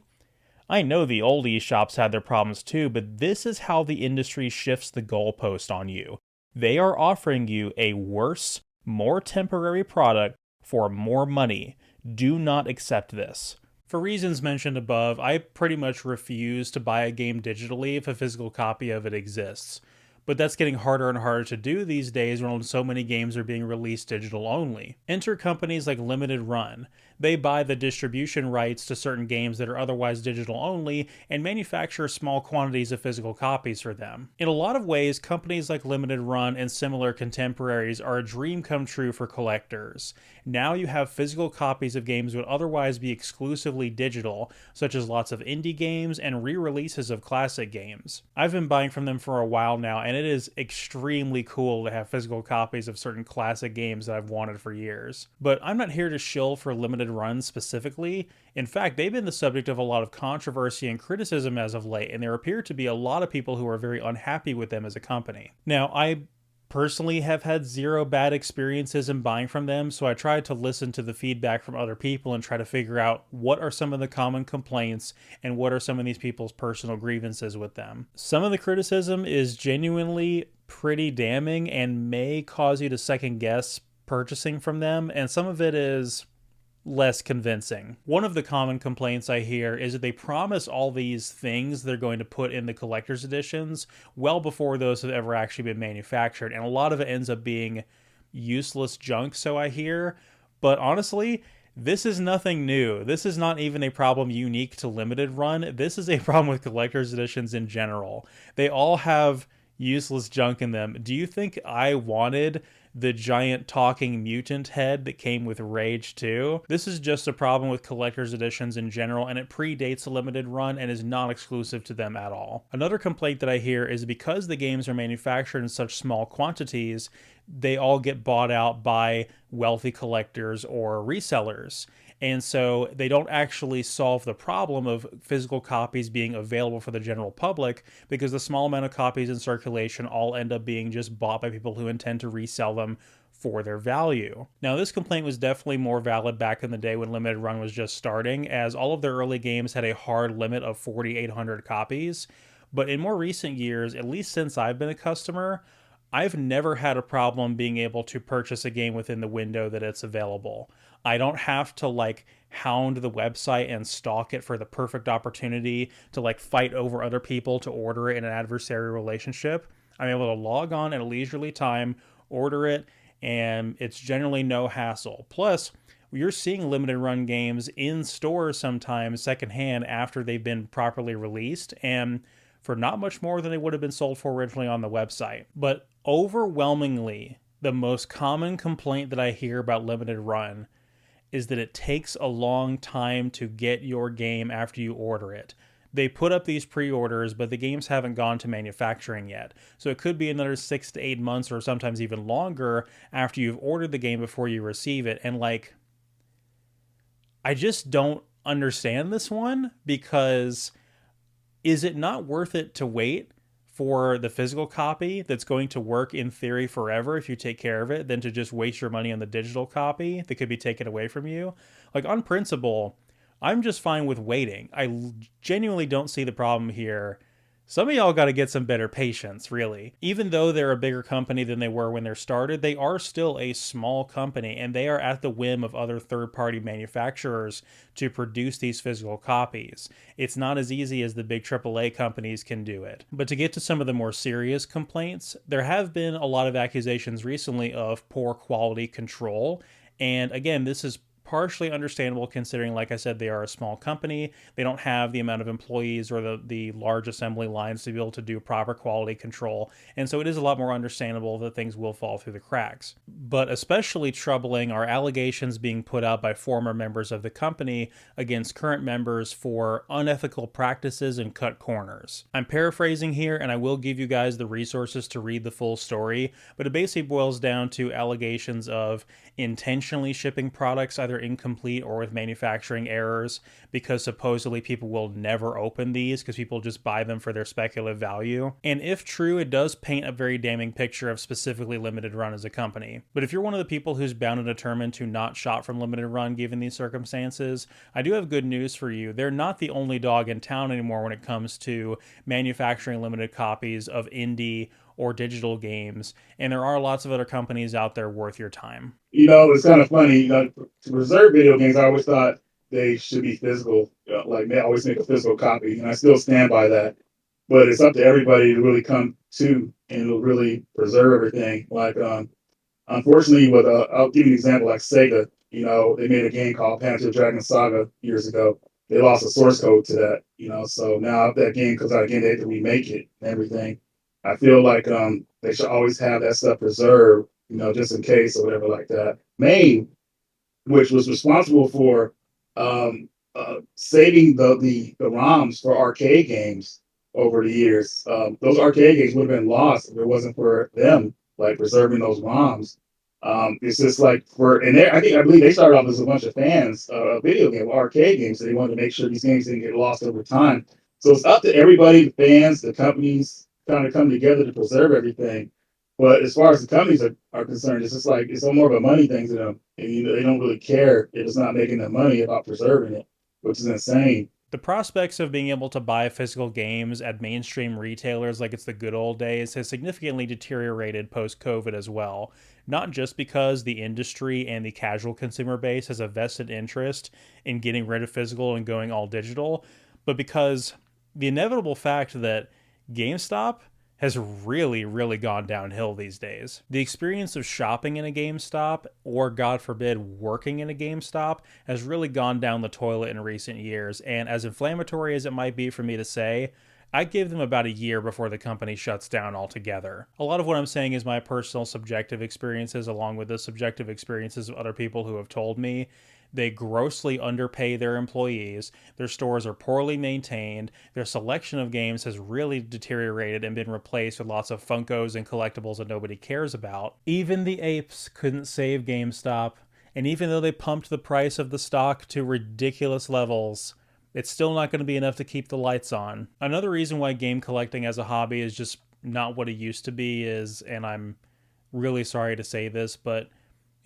I know the old eShops had their problems too, but this is how the industry shifts the goalpost on you. They are offering you a worse, more temporary product for more money. Do not accept this. For reasons mentioned above, I pretty much refuse to buy a game digitally if a physical copy of it exists. But that's getting harder and harder to do these days when so many games are being released digital only. Enter companies like Limited Run. They buy the distribution rights to certain games that are otherwise digital only and manufacture small quantities of physical copies for them. In a lot of ways, companies like Limited Run and similar contemporaries are a dream come true for collectors. Now you have physical copies of games that would otherwise be exclusively digital, such as lots of indie games and re-releases of classic games. I've been buying from them for a while now, and it is extremely cool to have physical copies of certain classic games that I've wanted for years. But I'm not here to shill for Limited Run specifically. In fact, they've been the subject of a lot of controversy and criticism as of late, and there appear to be a lot of people who are very unhappy with them as a company. Now, I personally have had zero bad experiences in buying from them, so I tried to listen to the feedback from other people and try to figure out what are some of the common complaints and what are some of these people's personal grievances with them. Some of the criticism is genuinely pretty damning and may cause you to second guess purchasing from them, and some of it is less convincing. One of the common complaints I hear is that they promise all these things they're going to put in the collector's editions well before those have ever actually been manufactured, and a lot of it ends up being useless junk, so I hear. But honestly, this is nothing new. This is not even a problem unique to Limited Run. This is a problem with collector's editions in general. They all have useless junk in them. Do you think I wanted the giant talking mutant head that came with Rage 2? This is just a problem with collector's editions in general, and it predates a Limited Run and is not exclusive to them at all. Another complaint that I hear is because the games are manufactured in such small quantities, they all get bought out by wealthy collectors or resellers. And so they don't actually solve the problem of physical copies being available for the general public, because the small amount of copies in circulation all end up being just bought by people who intend to resell them for their value. Now, this complaint was definitely more valid back in the day when Limited Run was just starting, as all of their early games had a hard limit of 4,800 copies. But in more recent years, at least since I've been a customer, I've never had a problem being able to purchase a game within the window that it's available. I don't have to like hound the website and stalk it for the perfect opportunity to like fight over other people to order it in an adversarial relationship. I'm able to log on at a leisurely time, order it, and it's generally no hassle. Plus, you're seeing Limited Run games in stores sometimes secondhand after they've been properly released, and for not much more than they would have been sold for originally on the website. But overwhelmingly, the most common complaint that I hear about Limited Run is that it takes a long time to get your game after you order it. They put up these pre-orders, but the games haven't gone to manufacturing yet. So it could be another 6 to 8 months or sometimes even longer after you've ordered the game before you receive it. And like, I just don't understand this one, because is it not worth it to wait for the physical copy that's going to work in theory forever if you take care of it, than to just waste your money on the digital copy that could be taken away from you? Like, on principle, I'm just fine with waiting. I genuinely don't see the problem here. Some of y'all got to get some better patience, really. Even though they're a bigger company than they were when they started, they are still a small company, and they are at the whim of other third-party manufacturers to produce these physical copies. It's not as easy as the big AAA companies can do it. But to get to some of the more serious complaints, there have been a lot of accusations recently of poor quality control, and again, this is partially understandable considering, like I said, they are a small company. They don't have the amount of employees or the large assembly lines to be able to do proper quality control. And so it is a lot more understandable that things will fall through the cracks. But especially troubling are allegations being put out by former members of the company against current members for unethical practices and cut corners. I'm paraphrasing here, and I will give you guys the resources to read the full story, but it basically boils down to allegations of intentionally shipping products either incomplete or with manufacturing errors, because supposedly people will never open these because people just buy them for their speculative value. And if true, it does paint a very damning picture of specifically Limited Run as a company. But if you're one of the people who's bound and determined to not shop from Limited Run given these circumstances, I do have good news for you. They're not the only dog in town anymore when it comes to manufacturing limited copies of indie or digital games, and there are lots of other companies out there worth your time. You know, it's kind of funny. You know, to preserve video games, I always thought they should be physical. Like, they always make a physical copy, and I still stand by that. But it's up to everybody to really come to and really preserve everything. Like, unfortunately, with I'll give you an example. Like Sega, you know, they made a game called Panzer Dragoon Saga years ago. They lost the source code to that. You know, so now if that game comes out again, they have to remake it and everything. I feel like they should always have that stuff preserved, you know, just in case or whatever like that. Maine, which was responsible for saving the ROMs for arcade games over the years. Those arcade games would have been lost if it wasn't for them, like, preserving those ROMs. It's just like I believe they started off as a bunch of fans of video game arcade games, so they wanted to make sure these games didn't get lost over time. So it's up to everybody, the fans, the companies, kind of come together to preserve everything. But as far as the companies are concerned, it's just like it's more of a money thing to them. And, they don't really care if it's not making them money about preserving it, which is insane. The prospects of being able to buy physical games at mainstream retailers like it's the good old days has significantly deteriorated post-COVID as well. Not just because the industry and the casual consumer base has a vested interest in getting rid of physical and going all digital, but because the inevitable fact that GameStop has really, really gone downhill these days. The experience of shopping in a GameStop, or God forbid, working in a GameStop, has really gone down the toilet in recent years, and as inflammatory as it might be for me to say, I'd give them about a year before the company shuts down altogether. A lot of what I'm saying is my personal subjective experiences, along with the subjective experiences of other people who have told me. They grossly underpay their employees, their stores are poorly maintained, their selection of games has really deteriorated and been replaced with lots of Funkos and collectibles that nobody cares about. Even the apes couldn't save GameStop, and even though they pumped the price of the stock to ridiculous levels, it's still not going to be enough to keep the lights on. Another reason why game collecting as a hobby is just not what it used to be is, and I'm really sorry to say this, but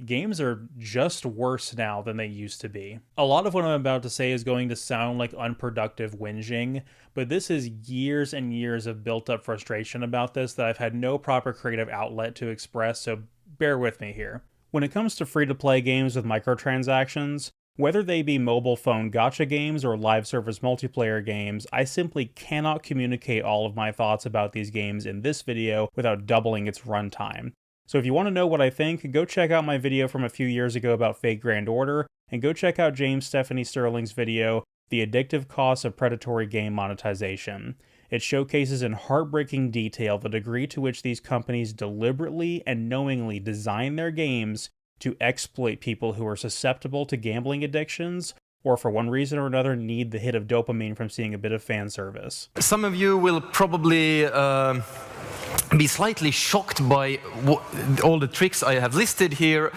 games are just worse now than they used to be. A lot of what I'm about to say is going to sound like unproductive whinging, but this is years and years of built-up frustration about this that I've had no proper creative outlet to express, so bear with me here. When it comes to free-to-play games with microtransactions, whether they be mobile phone gacha games or live service multiplayer games, I simply cannot communicate all of my thoughts about these games in this video without doubling its runtime. So if you want to know what I think, go check out my video from a few years ago about Fate Grand Order, and go check out James Stephanie Sterling's video, The Addictive Costs of Predatory Game Monetization. It showcases in heartbreaking detail the degree to which these companies deliberately and knowingly design their games to exploit people who are susceptible to gambling addictions, or for one reason or another need the hit of dopamine from seeing a bit of fan service. Some of you will probably be slightly shocked by all the tricks I have listed here,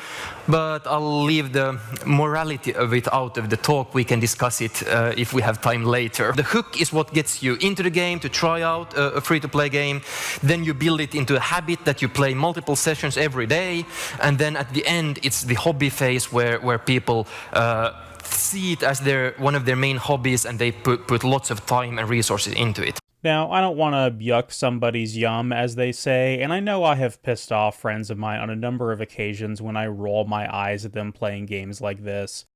but I'll leave the morality of it out of the talk. We can discuss it if we have time later. The hook is what gets you into the game to try out a free-to-play game. Then you build it into a habit that you play multiple sessions every day, and then at the end it's the hobby phase where people see it as one of their main hobbies, and they put lots of time and resources into it. Now, I don't want to yuck somebody's yum, as they say, and I know I have pissed off friends of mine on a number of occasions when I roll my eyes at them playing games like this.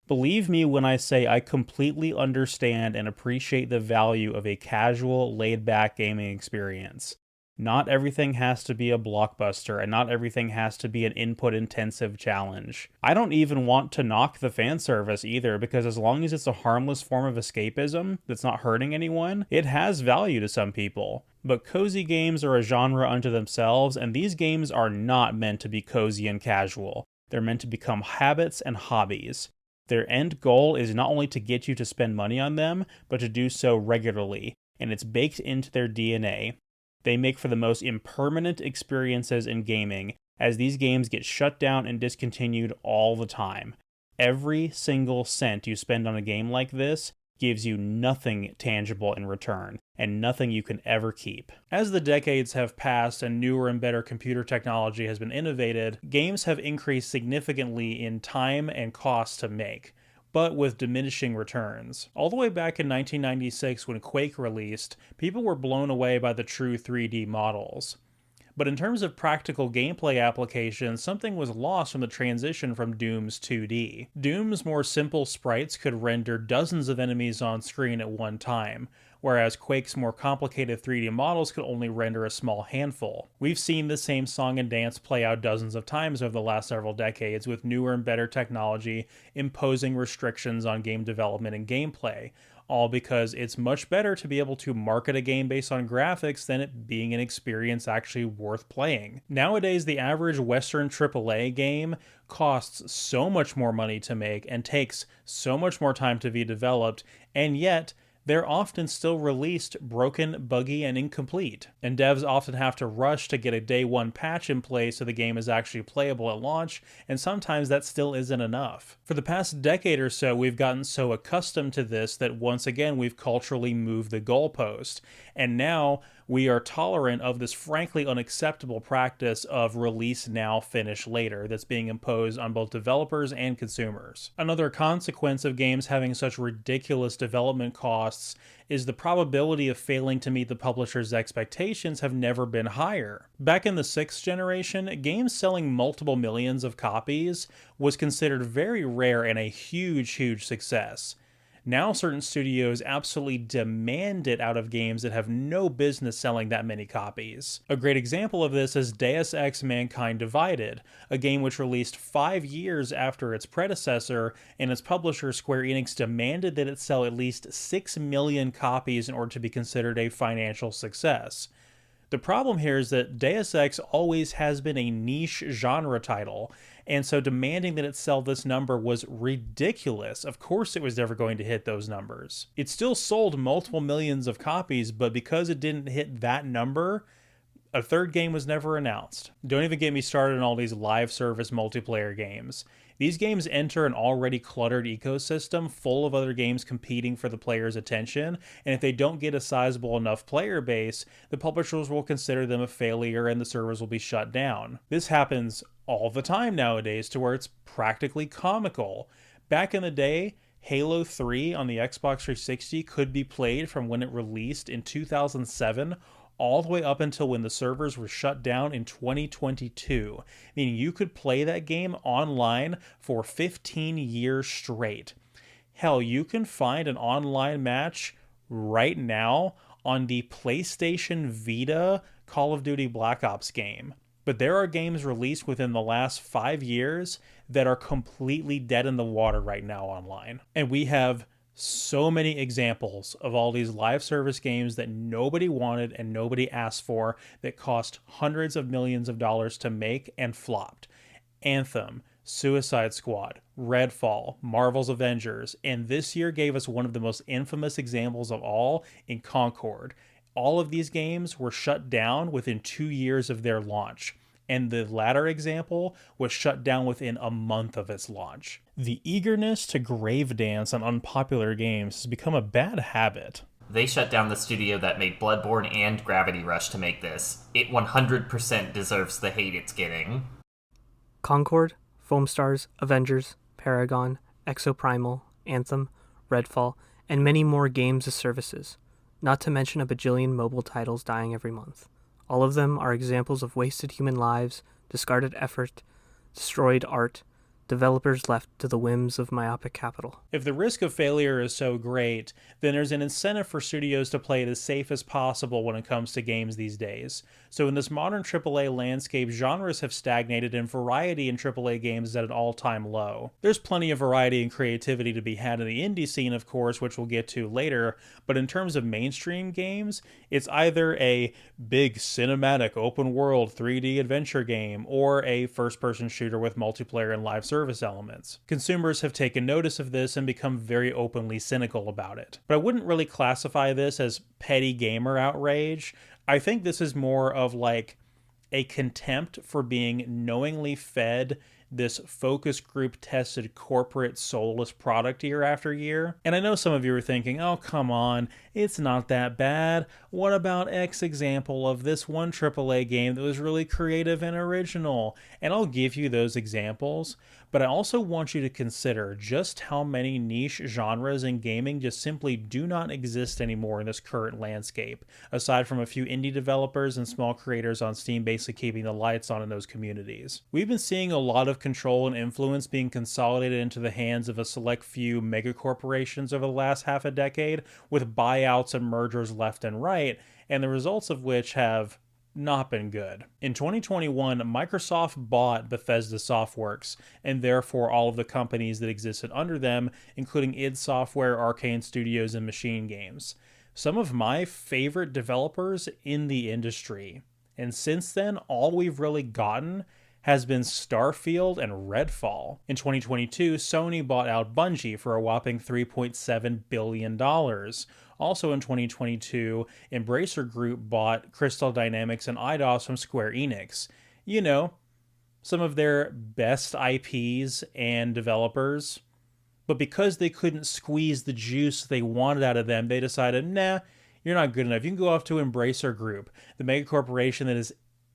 Believe me when I say I completely understand and appreciate the value of a casual, laid-back gaming experience. Not everything has to be a blockbuster, and not everything has to be an input-intensive challenge. I don't even want to knock the fan service either, because as long as it's a harmless form of escapism that's not hurting anyone, it has value to some people. But cozy games are a genre unto themselves, and these games are not meant to be cozy and casual. They're meant to become habits and hobbies. Their end goal is not only to get you to spend money on them, but to do so regularly, and it's baked into their DNA. They make for the most impermanent experiences in gaming, as these games get shut down and discontinued all the time. Every single cent you spend on a game like this gives you nothing tangible in return, and nothing you can ever keep. As the decades have passed and newer and better computer technology has been innovated, games have increased significantly in time and cost to make, but with diminishing returns. All the way back in 1996 when Quake released, people were blown away by the true 3D models. But in terms of practical gameplay applications, something was lost from the transition from Doom's 2D. Doom's more simple sprites could render dozens of enemies on screen at one time, whereas Quake's more complicated 3D models could only render a small handful. We've seen the same song and dance play out dozens of times over the last several decades, with newer and better technology imposing restrictions on game development and gameplay, all because it's much better to be able to market a game based on graphics than it being an experience actually worth playing. Nowadays, the average Western AAA game costs so much more money to make and takes so much more time to be developed, and yet they're often still released broken, buggy, and incomplete. And devs often have to rush to get a day one patch in place so the game is actually playable at launch, and sometimes that still isn't enough. For the past decade or so, we've gotten so accustomed to this that once again we've culturally moved the goalpost. And now We are tolerant of this frankly unacceptable practice of release now, finish later that's being imposed on both developers and consumers. Another consequence of games having such ridiculous development costs is the probability of failing to meet the publisher's expectations have never been higher. Back in the 6th generation, games selling multiple millions of copies was considered very rare and a huge success. Now certain studios absolutely demand it out of games that have no business selling that many copies. A great example of this is Deus Ex: Mankind Divided, a game which released 5 years after its predecessor, and its publisher Square Enix demanded that it sell at least 6 million copies in order to be considered a financial success. The problem here is that Deus Ex always has been a niche genre title, and so demanding that it sell this number was ridiculous. Of course it was never going to hit those numbers. It still sold multiple millions of copies, but because it didn't hit that number, a third game was never announced. Don't even get me started on all these live service multiplayer games. These games enter an already cluttered ecosystem full of other games competing for the player's attention, and if they don't get a sizable enough player base, the publishers will consider them a failure and the servers will be shut down. This happens all the time nowadays to where it's practically comical. Back in the day, Halo 3 on the Xbox 360 could be played from when it released in 2007 all the way up until when the servers were shut down in 2022, meaning you could play that game online for 15 years straight. Hell, you can find an online match right now on the PlayStation Vita Call of Duty Black Ops game. But there are games released within the last 5 years that are completely dead in the water right now online. And we have so many examples of all these live service games that nobody wanted and nobody asked for that cost hundreds of millions of dollars to make and flopped. Anthem, Suicide Squad, Redfall, Marvel's Avengers, and this year gave us one of the most infamous examples of all in Concord. All of these games were shut down within 2 years of their launch, and the latter example was shut down within a month of its launch. The eagerness to grave dance on unpopular games has become a bad habit. They shut down the studio that made Bloodborne and Gravity Rush to make this. It 100% deserves the hate it's getting. Concord, Foamstars, Avengers, Paragon, Exoprimal, Anthem, Redfall, and many more games as services, not to mention a bajillion mobile titles dying every month. All of them are examples of wasted human lives, discarded effort, destroyed art, developers left to the whims of myopic capital. If the risk of failure is so great, then there's an incentive for studios to play it as safe as possible when it comes to games these days. So in this modern AAA landscape, genres have stagnated and variety in AAA games is at an all-time low. There's plenty of variety and creativity to be had in the indie scene, of course, which we'll get to later, but in terms of mainstream games, it's either a big cinematic open-world 3D adventure game or a first-person shooter with multiplayer and live service elements. Consumers have taken notice of this and become very openly cynical about it. But I wouldn't really classify this as petty gamer outrage. I think this is more of like a contempt for being knowingly fed this focus group tested corporate soulless product year after year. And I know some of you are thinking, oh, come on, it's not that bad. What about X example of this one AAA game that was really creative and original? And I'll give you those examples, but I also want you to consider just how many niche genres in gaming just simply do not exist anymore in this current landscape, aside from a few indie developers and small creators on Steam basically keeping the lights on in those communities. We've been seeing a lot of control and influence being consolidated into the hands of a select few megacorporations over the last half a decade, with buyouts and mergers left and right, and the results of which have not been good. In 2021, Microsoft bought Bethesda Softworks, and therefore all of the companies that existed under them, including id Software, Arcane Studios, and Machine Games. Some of my favorite developers in the industry. And since then, all we've really gotten has been Starfield and Redfall. In 2022, Sony bought out Bungie for a whopping $3.7 billion. Also in 2022, Embracer Group bought Crystal Dynamics and Eidos from Square Enix. You know, some of their best IPs and developers. But because they couldn't squeeze the juice they wanted out of them, they decided, nah, You're not good enough. You can go off to Embracer Group, the mega corporation that is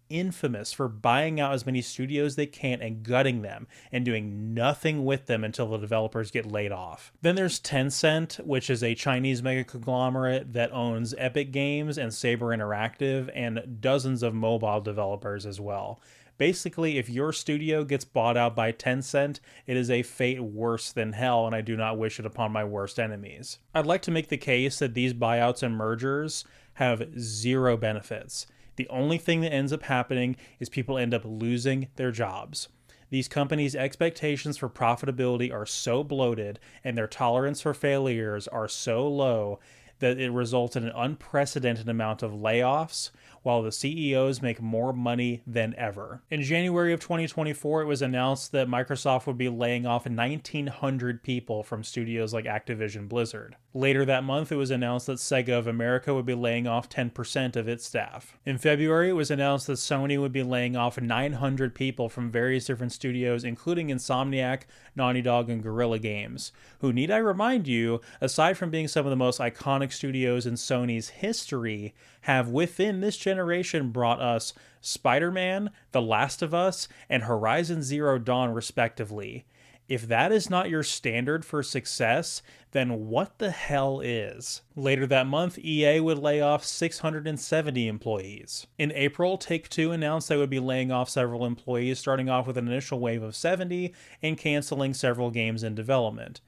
infamous for buying out as many studios they can and gutting them and doing nothing with them until the developers get laid off. Then there's Tencent, which is a Chinese mega conglomerate that owns Epic Games and Saber Interactive and dozens of mobile developers as well. Basically, if your studio gets bought out by Tencent, it is a fate worse than hell, and I do not wish it upon my worst enemies. I'd like to make the case that these buyouts and mergers have zero benefits. The only thing that ends up happening is people end up losing their jobs. These companies' expectations for profitability are so bloated and their tolerance for failures are so low that it results in an unprecedented amount of layoffs, while the CEOs make more money than ever. In January of 2024, it was announced that Microsoft would be laying off 1,900 people from studios like Activision Blizzard. Later that month, it was announced that Sega of America would be laying off 10% of its staff. In February, it was announced that Sony would be laying off 900 people from various different studios, including Insomniac, Naughty Dog, and Guerrilla Games, who, need I remind you, aside from being some of the most iconic studios in Sony's history, have within this generation brought us Spider-Man, The Last of Us, and Horizon Zero Dawn respectively. If that is not your standard for success, then what the hell is? Later that month, EA would lay off 670 employees. In April, Take-Two announced they would be laying off several employees, starting off with an initial wave of 70 and canceling several games in development.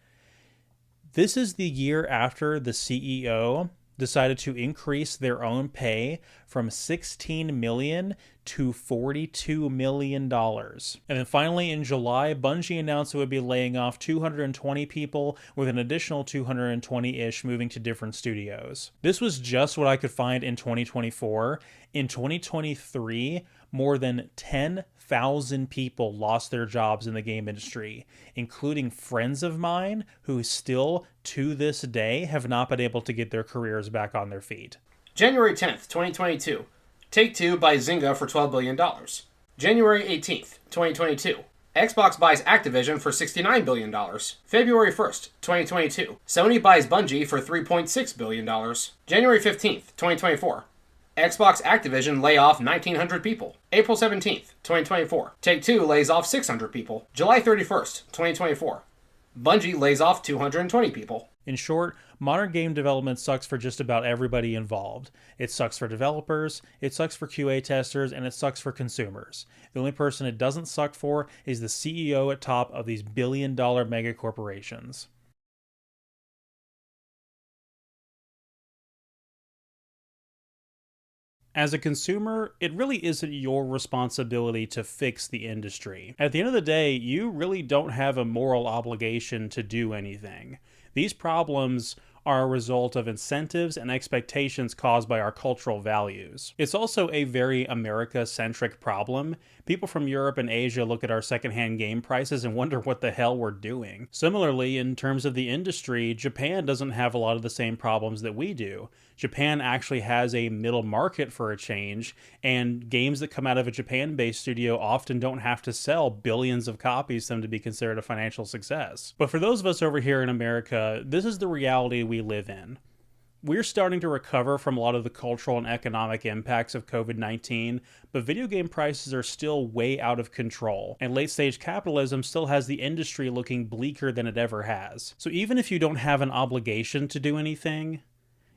This is the year after the CEO decided to increase their own pay from $16 million to $42 million. And then finally in July, Bungie announced it would be laying off 220 people, with an additional 220-ish moving to different studios. This was just what I could find in 2024. In 2023, more than 10,000 people lost their jobs in the game industry, including friends of mine who still, to this day, have not been able to get their careers back on their feet. January 10th, 2022. Take-Two buys Zynga for $12 billion. January 18th, 2022. Xbox buys Activision for $69 billion. February 1st, 2022. Sony buys Bungie for $3.6 billion. January 15th, 2024. Xbox Activision lay off 1,900 people. April 17th, 2024. Take-Two lays off 600 people. July 31st, 2024. Bungie lays off 220 people. In short, modern game development sucks for just about everybody involved. It sucks for developers, it sucks for QA testers, and it sucks for consumers. The only person it doesn't suck for is the CEO at top of these billion-dollar mega corporations. As a consumer, it really isn't your responsibility to fix the industry. At the end of the day, you really don't have a moral obligation to do anything. These problems are a result of incentives and expectations caused by our cultural values. It's also a very America-centric problem. People from Europe and Asia look at our secondhand game prices and wonder what the hell we're doing. Similarly, in terms of the industry, Japan doesn't have a lot of the same problems that we do. Japan actually has a middle market for a change, and games that come out of a Japan-based studio often don't have to sell billions of copies for them to be considered a financial success. But for those of us over here in America, this is the reality we live in. We're starting to recover from a lot of the cultural and economic impacts of COVID-19, but video game prices are still way out of control, and late-stage capitalism still has the industry looking bleaker than it ever has. So even if you don't have an obligation to do anything,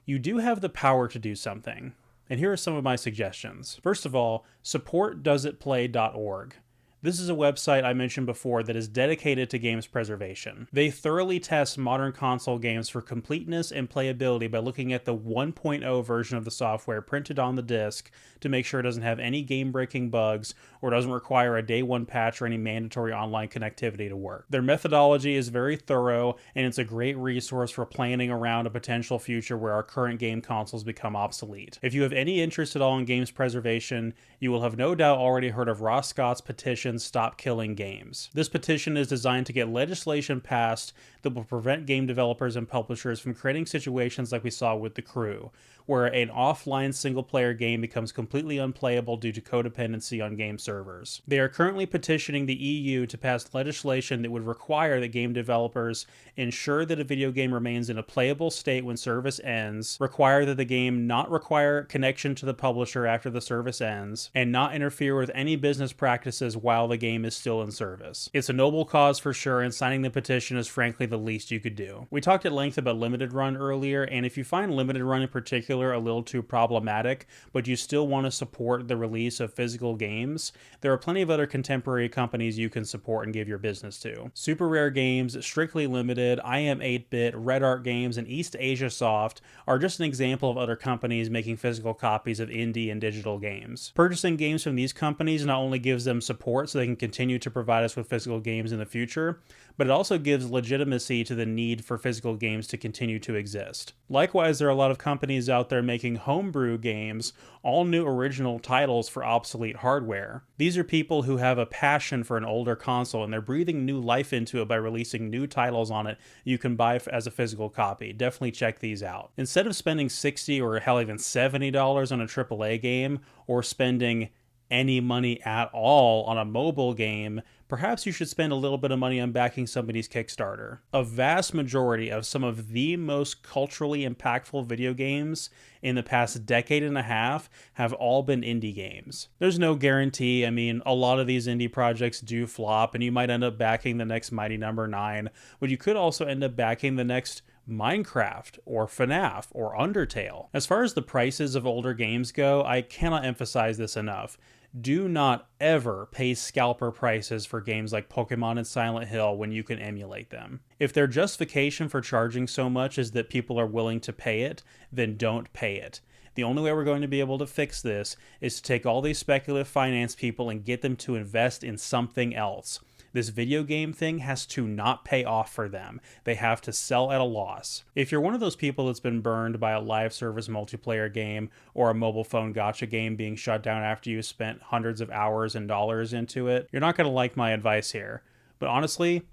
you do have the power to do something. And here are some of my suggestions. First of all, support doesitplay.org. This is a website I mentioned before that is dedicated to games preservation. They thoroughly test modern console games for completeness and playability by looking at the 1.0 version of the software printed on the disc to make sure it doesn't have any game-breaking bugs or doesn't require a day one patch or any mandatory online connectivity to work. Their methodology is very thorough, and it's a great resource for planning around a potential future where our current game consoles become obsolete. If you have any interest at all in games preservation, you will have no doubt already heard of Ross Scott's petition petition Stop Killing Games. This petition is designed to get legislation passed that will prevent game developers and publishers from creating situations like we saw with The Crew, where an offline single-player game becomes completely unplayable due to codependency on game servers. They are currently petitioning the EU to pass legislation that would require that game developers ensure that a video game remains in a playable state when service ends, require that the game not require connection to the publisher after the service ends, and not interfere with any business practices while the game is still in service. It's a noble cause for sure, and signing the petition is frankly the least you could do. We talked at length about limited run earlier, and if you find limited run in particular a little too problematic, but you still want to support the release of physical games, there are plenty of other contemporary companies you can support and give your business to. Super Rare Games, Strictly Limited, I Am 8-Bit, Red Art Games, and East Asia Soft are just an example of other companies making physical copies of indie and digital games. Purchasing games from these companies not only gives them support so they can continue to provide us with physical games in the future, but it also gives legitimacy to the need for physical games to continue to exist. Likewise, there are a lot of companies out there making homebrew games, all new original titles for obsolete hardware. These are people who have a passion for an older console and they're breathing new life into it by releasing new titles on it you can buy as a physical copy. Definitely check these out. Instead of spending $60 or hell even $70 on a AAA game, or spending any money at all on a mobile game, perhaps you should spend a little bit of money on backing somebody's Kickstarter. A vast majority of some of the most culturally impactful video games in the past decade and a half have all been indie games. There's no guarantee. I mean, a lot of these indie projects do flop, and you might end up backing the next Mighty Number 9, but you could also end up backing the next Minecraft or FNAF or Undertale. As far as the prices of older games go, I cannot emphasize this enough. Do not ever pay scalper prices for games like Pokemon and Silent Hill when you can emulate them. If their justification for charging so much is that people are willing to pay it, then don't pay it. The only way we're going to be able to fix this is to take all these speculative finance people and get them to invest in something else. This video game thing has to not pay off for them. They have to sell at a loss. If you're one of those people that's been burned by a live service multiplayer game or a mobile phone gacha game being shut down after you spent hundreds of hours and dollars into it, you're not going to like my advice here. But honestly,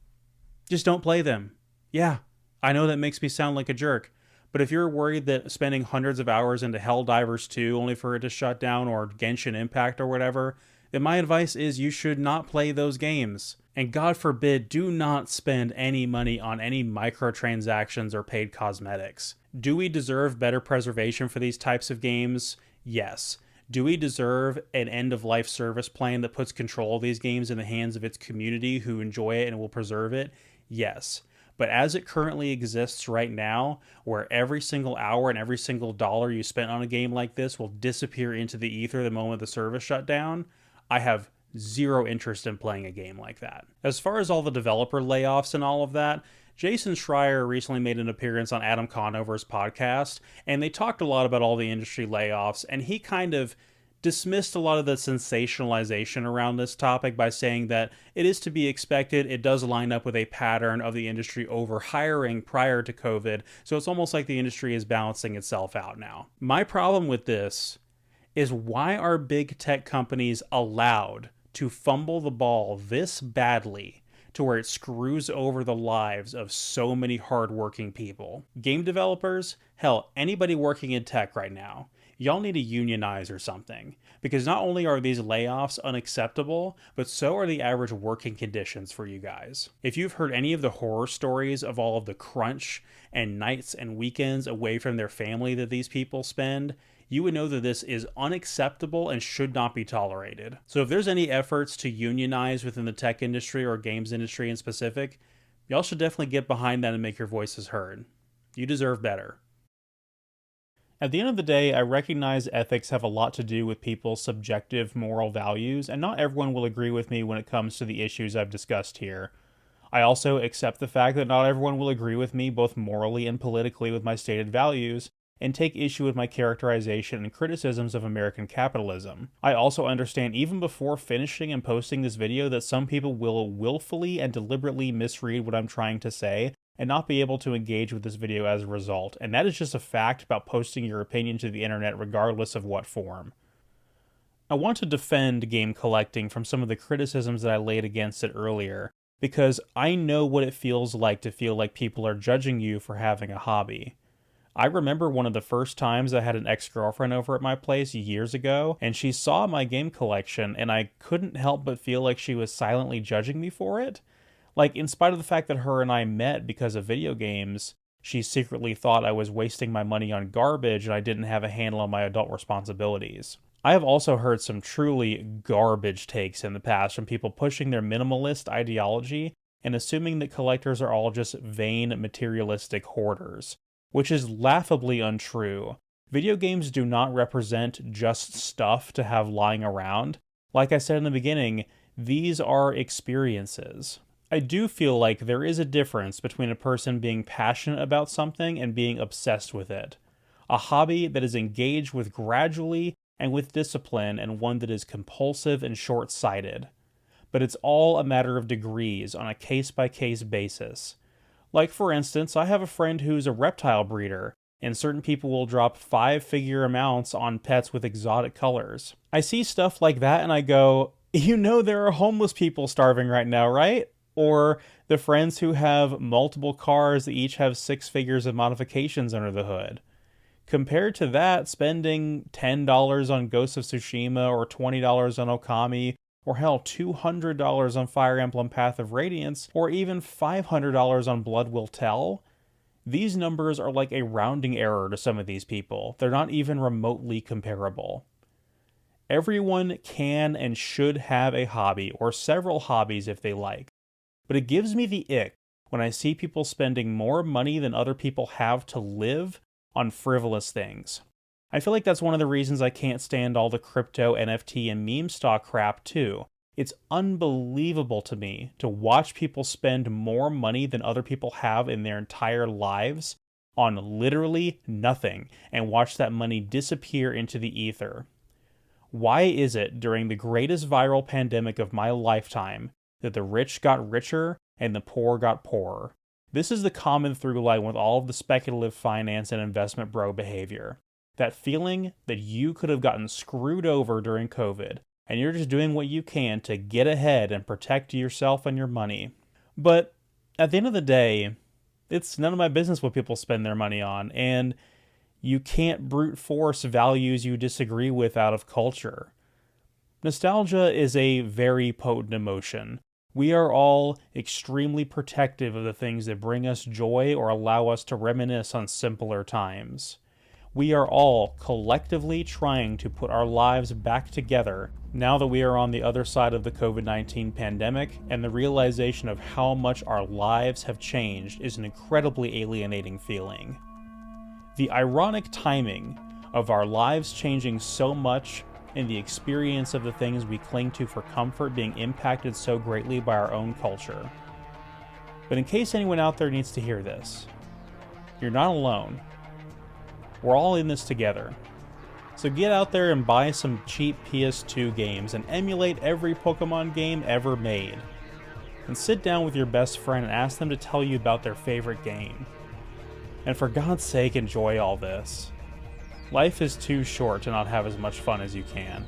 just don't play them. Yeah, I know that makes me sound like a jerk, but if you're worried that spending hundreds of hours into Helldivers 2 only for it to shut down, or Genshin Impact or whatever, then my advice is you should not play those games. And God forbid, do not spend any money on any microtransactions or paid cosmetics. Do we deserve better preservation for these types of games? Yes. Do we deserve an end-of-life service plan that puts control of these games in the hands of its community who enjoy it and will preserve it? Yes. But as it currently exists right now, where every single hour and every single dollar you spent on a game like this will disappear into the ether the moment the service shut down, I have zero interest in playing a game like that. As far as all the developer layoffs and all of that, Jason Schreier recently made an appearance on Adam Conover's podcast, and they talked a lot about all the industry layoffs, and he kind of dismissed a lot of the sensationalization around this topic by saying that it is to be expected. It does line up with a pattern of the industry overhiring prior to COVID, so it's almost like the industry is balancing itself out now. My problem with this is, why are big tech companies allowed to fumble the ball this badly to where it screws over the lives of so many hardworking people? Game developers, hell, anybody working in tech right now, y'all need to unionize or something, because not only are these layoffs unacceptable, but so are the average working conditions for you guys. If you've heard any of the horror stories of all of the crunch and nights and weekends away from their family that these people spend, you would know that this is unacceptable and should not be tolerated. So if there's any efforts to unionize within the tech industry or games industry in specific, y'all should definitely get behind that and make your voices heard. You deserve better. At the end of the day, I recognize ethics have a lot to do with people's subjective moral values, and not everyone will agree with me when it comes to the issues I've discussed here. I also accept the fact that not everyone will agree with me both morally and politically with my stated values, and take issue with my characterization and criticisms of American capitalism. I also understand even before finishing and posting this video that some people will willfully and deliberately misread what I'm trying to say and not be able to engage with this video as a result, and that is just a fact about posting your opinion to the internet regardless of what form. I want to defend game collecting from some of the criticisms that I laid against it earlier, because I know what it feels like to feel like people are judging you for having a hobby. I remember one of the first times I had an ex-girlfriend over at my place years ago, and she saw my game collection, and I couldn't help but feel like she was silently judging me for it. Like, in spite of the fact that her and I met because of video games, she secretly thought I was wasting my money on garbage and I didn't have a handle on my adult responsibilities. I have also heard some truly garbage takes in the past from people pushing their minimalist ideology and assuming that collectors are all just vain, materialistic hoarders, which is laughably untrue. Video games do not represent just stuff to have lying around. Like I said in the beginning, these are experiences. I do feel like there is a difference between a person being passionate about something and being obsessed with it. A hobby that is engaged with gradually and with discipline, and one that is compulsive and short-sighted. But it's all a matter of degrees on a case-by-case basis. Like, for instance, I have a friend who's a reptile breeder, and certain people will drop 5-figure amounts on pets with exotic colors. I see stuff like that and I go, you know there are homeless people starving right now, right? Or the friends who have multiple cars that each have 6 figures of modifications under the hood. Compared to that, spending $10 on Ghost of Tsushima or $20 on Okami, or hell, $200 on Fire Emblem Path of Radiance, or even $500 on Blood Will Tell, these numbers are like a rounding error to some of these people. They're not even remotely comparable. Everyone can and should have a hobby, or several hobbies if they like. But it gives me the ick when I see people spending more money than other people have to live on frivolous things. I feel like that's one of the reasons I can't stand all the crypto, NFT, and meme stock crap too. It's unbelievable to me to watch people spend more money than other people have in their entire lives on literally nothing, and watch that money disappear into the ether. Why is it during the greatest viral pandemic of my lifetime that the rich got richer and the poor got poorer? This is the common through line with all of the speculative finance and investment bro behavior. That feeling that you could have gotten screwed over during COVID, and you're just doing what you can to get ahead and protect yourself and your money. But at the end of the day, it's none of my business what people spend their money on, and you can't brute force values you disagree with out of culture. Nostalgia is a very potent emotion. We are all extremely protective of the things that bring us joy or allow us to reminisce on simpler times. We are all collectively trying to put our lives back together now that we are on the other side of the COVID-19 pandemic, and the realization of how much our lives have changed is an incredibly alienating feeling. The ironic timing of our lives changing so much and the experience of the things we cling to for comfort being impacted so greatly by our own culture. But in case anyone out there needs to hear this, you're not alone. We're all in this together. So get out there and buy some cheap PS2 games and emulate every Pokemon game ever made. And sit down with your best friend and ask them to tell you about their favorite game. And for God's sake, enjoy all this. Life is too short to not have as much fun as you can.